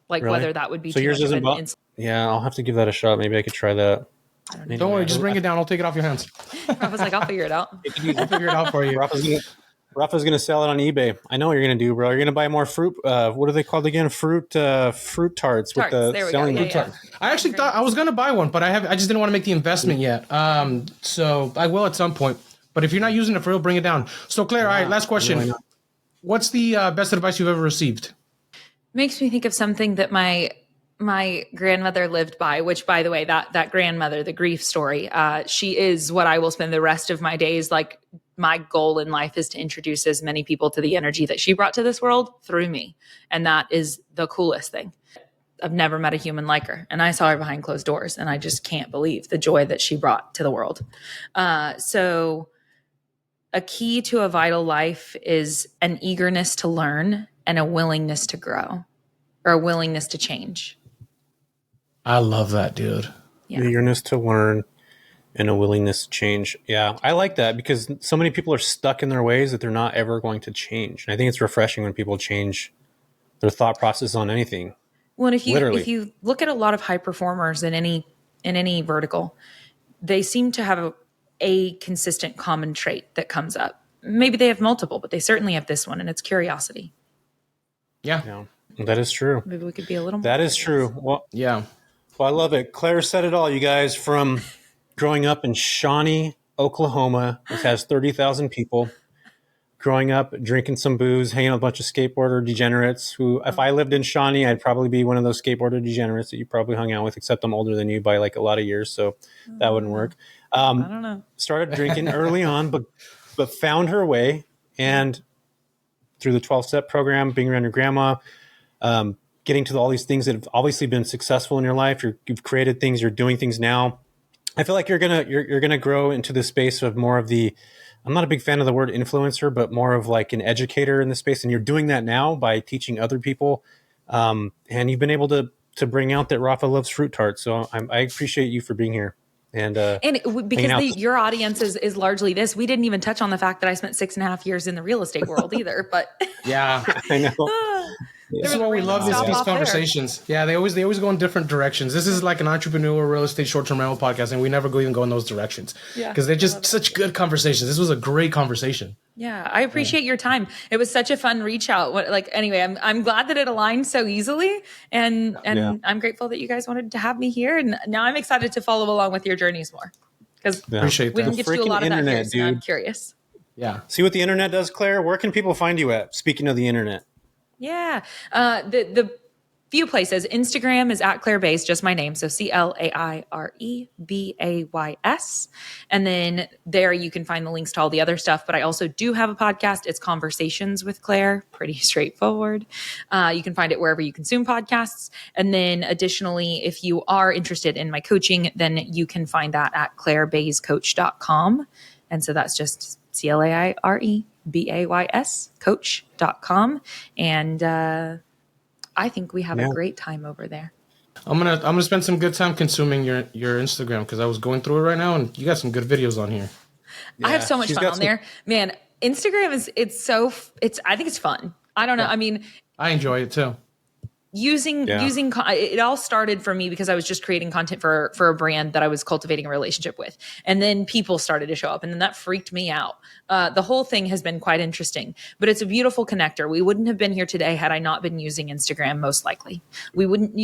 whether that would be. So yours doesn't. Yeah, I'll have to give that a shot. Maybe I could try that. Don't worry, just bring it down. I'll take it off your hands. Rafa's like, I'll figure it out. I'll figure it out for you. Rafa's gonna sell it on eBay. I know what you're gonna do, bro. You're gonna buy more fruit. What are they called again? Fruit tarts with the selling fruit tarts. I actually thought I was gonna buy one, but I just didn't want to make the investment yet. So I will at some point. But if you're not using it for real, bring it down. So Claire, all right, last question. Really, what's the best advice you've ever received? Makes me think of something that my grandmother lived by, which, by the way, that grandmother, the grief story, she is what I will spend the rest of my days. Like, my goal in life is to introduce as many people to the energy that she brought to this world through me. And that is the coolest thing. I've never met a human like her. And I saw her behind closed doors, and I just can't believe the joy that she brought to the world. So a key to a vital life is an eagerness to learn and a willingness to grow, or a willingness to change. I love that, dude. Yeah. Eagerness to learn and a willingness to change. Yeah, I like that because so many people are stuck in their ways that they're not ever going to change. And I think it's refreshing when people change their thought process on anything. Well, and if you look at a lot of high performers in any vertical, they seem to have a consistent common trait that comes up. Maybe they have multiple, but they certainly have this one, and it's curiosity. Yeah, that is true. Maybe we could be a little more. That is true. Well, yeah. Well, I love it. Claire said it all, you guys, from growing up in Shawnee, Oklahoma, which has 30,000 people, growing up, drinking some booze, hanging out with a bunch of skateboarder degenerates who, if I lived in Shawnee, I'd probably be one of those skateboarder degenerates that you probably hung out with, except I'm older than you by like a lot of years, so that wouldn't work. I don't know. Started drinking early on, but found her way, and through the 12-step program, being around your grandma, getting to all these things that have obviously been successful in your life. You've created things, you're doing things now. I feel like you're gonna grow into the space of more of the, I'm not a big fan of the word influencer, but more of like an educator in the space. And you're doing that now by teaching other people. And you've been able to bring out that Rafa loves fruit tarts. So I appreciate you for being here. And because your audience is largely this, we didn't even touch on the fact that I spent 6.5 years in the real estate world either. But yeah, I know. This is what we love, these conversations. There. Yeah, they always go in different directions. This is like an entrepreneur real estate short-term rental podcast, and we never even go in those directions. Yeah, because they're just such good conversations. This was a great conversation. Yeah, I appreciate your time. It was such a fun reach out. Anyway, I'm glad that it aligned so easily, and I'm grateful that you guys wanted to have me here. And now I'm excited to follow along with your journeys more. because Appreciate we that. didn't get to do a Freaking lot of that here, internet, so I'm dude. curious. Yeah. See what the internet does, Claire? Where can people find you at? Speaking of the internet. Yeah. The few places. Instagram is at Claire Bays, just my name. So ClaireBays. And then there you can find the links to all the other stuff. But I also do have a podcast. It's Conversations with Claire. Pretty straightforward. You can find it wherever you consume podcasts. And then additionally, if you are interested in my coaching, then you can find that at ClaireBaysCoach.com. And so that's just ClaireBays coach.com. And I think we have a great time over there. I'm gonna spend some good time consuming your Instagram because I was going through it right now and you got some good videos on here. Yeah, I have so much fun on there. Man, Instagram I think it's fun. I don't know. I mean, I enjoy it too. It all started for me because I was just creating content for a brand that I was cultivating a relationship with. And then people started to show up and then that freaked me out. The whole thing has been quite interesting, but it's a beautiful connector. We wouldn't have been here today had I not been using Instagram, most likely. We wouldn't,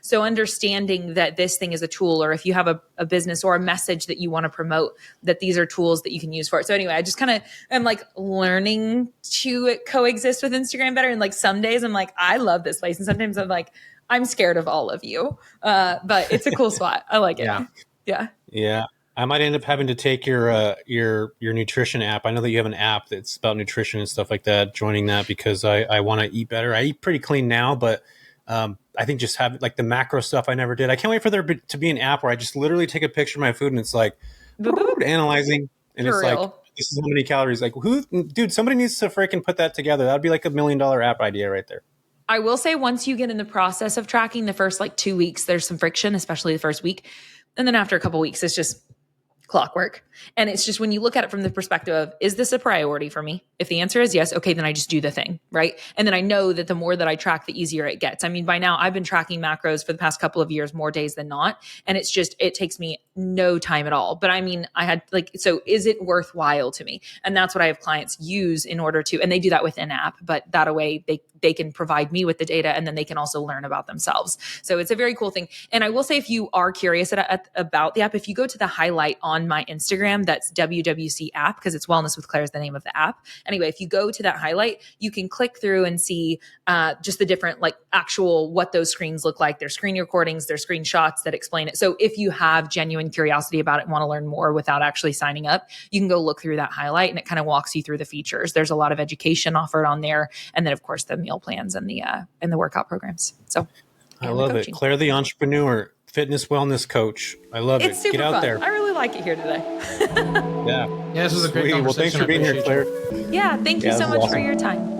so understanding that this thing is a tool, or if you have a business or a message that you want to promote, that these are tools that you can use for it. So anyway, I just kind of am like learning to coexist with Instagram better. And like some days I'm like, I love this place. And sometimes I'm like, I'm scared of all of you. But it's a cool spot. I like it. Yeah. I might end up having to take your nutrition app. I know that you have an app that's about nutrition and stuff like that, joining that because I want to eat better. I eat pretty clean now, but I think just have like the macro stuff I never did. I can't wait for there to be an app where I just literally take a picture of my food and it's like analyzing and it's like, this is how many calories. Like dude, somebody needs to freaking put that together. That'd be like $1 million app idea right there. I will say once you get in the process of tracking the first like 2 weeks, there's some friction, especially the first week. And then after a couple of weeks, it's just clockwork. And it's just when you look at it from the perspective of, is this a priority for me? If the answer is yes, okay, then I just do the thing, right? And then I know that the more that I track, the easier it gets. I mean, by now I've been tracking macros for the past couple of years, more days than not. And it's just, it takes me no time at all. But I mean, I had like, so is it worthwhile to me? And that's what I have clients use in order to, and they do that with an app, but that way they can provide me with the data and then they can also learn about themselves. So it's a very cool thing. And I will say, if you are curious about the app, if you go to the highlight on my Instagram, that's WWC app, because it's Wellness with Claire is the name of the app. Anyway, if you go to that highlight, you can click through and see just the different like actual what those screens look like. There's screen recordings, there's screenshots that explain it. So if you have genuine curiosity about it and want to learn more without actually signing up, you can go look through that highlight and it kind of walks you through the features. There's a lot of education offered on there. And then of course the meal plans and the workout programs. So I love it. Claire, the entrepreneur, fitness wellness coach. I love it. It's super Get out fun. there. I really like it here today. Yeah. This was a great conversation. Well, thanks for being here, Claire. Yeah. Thank you so much for your time.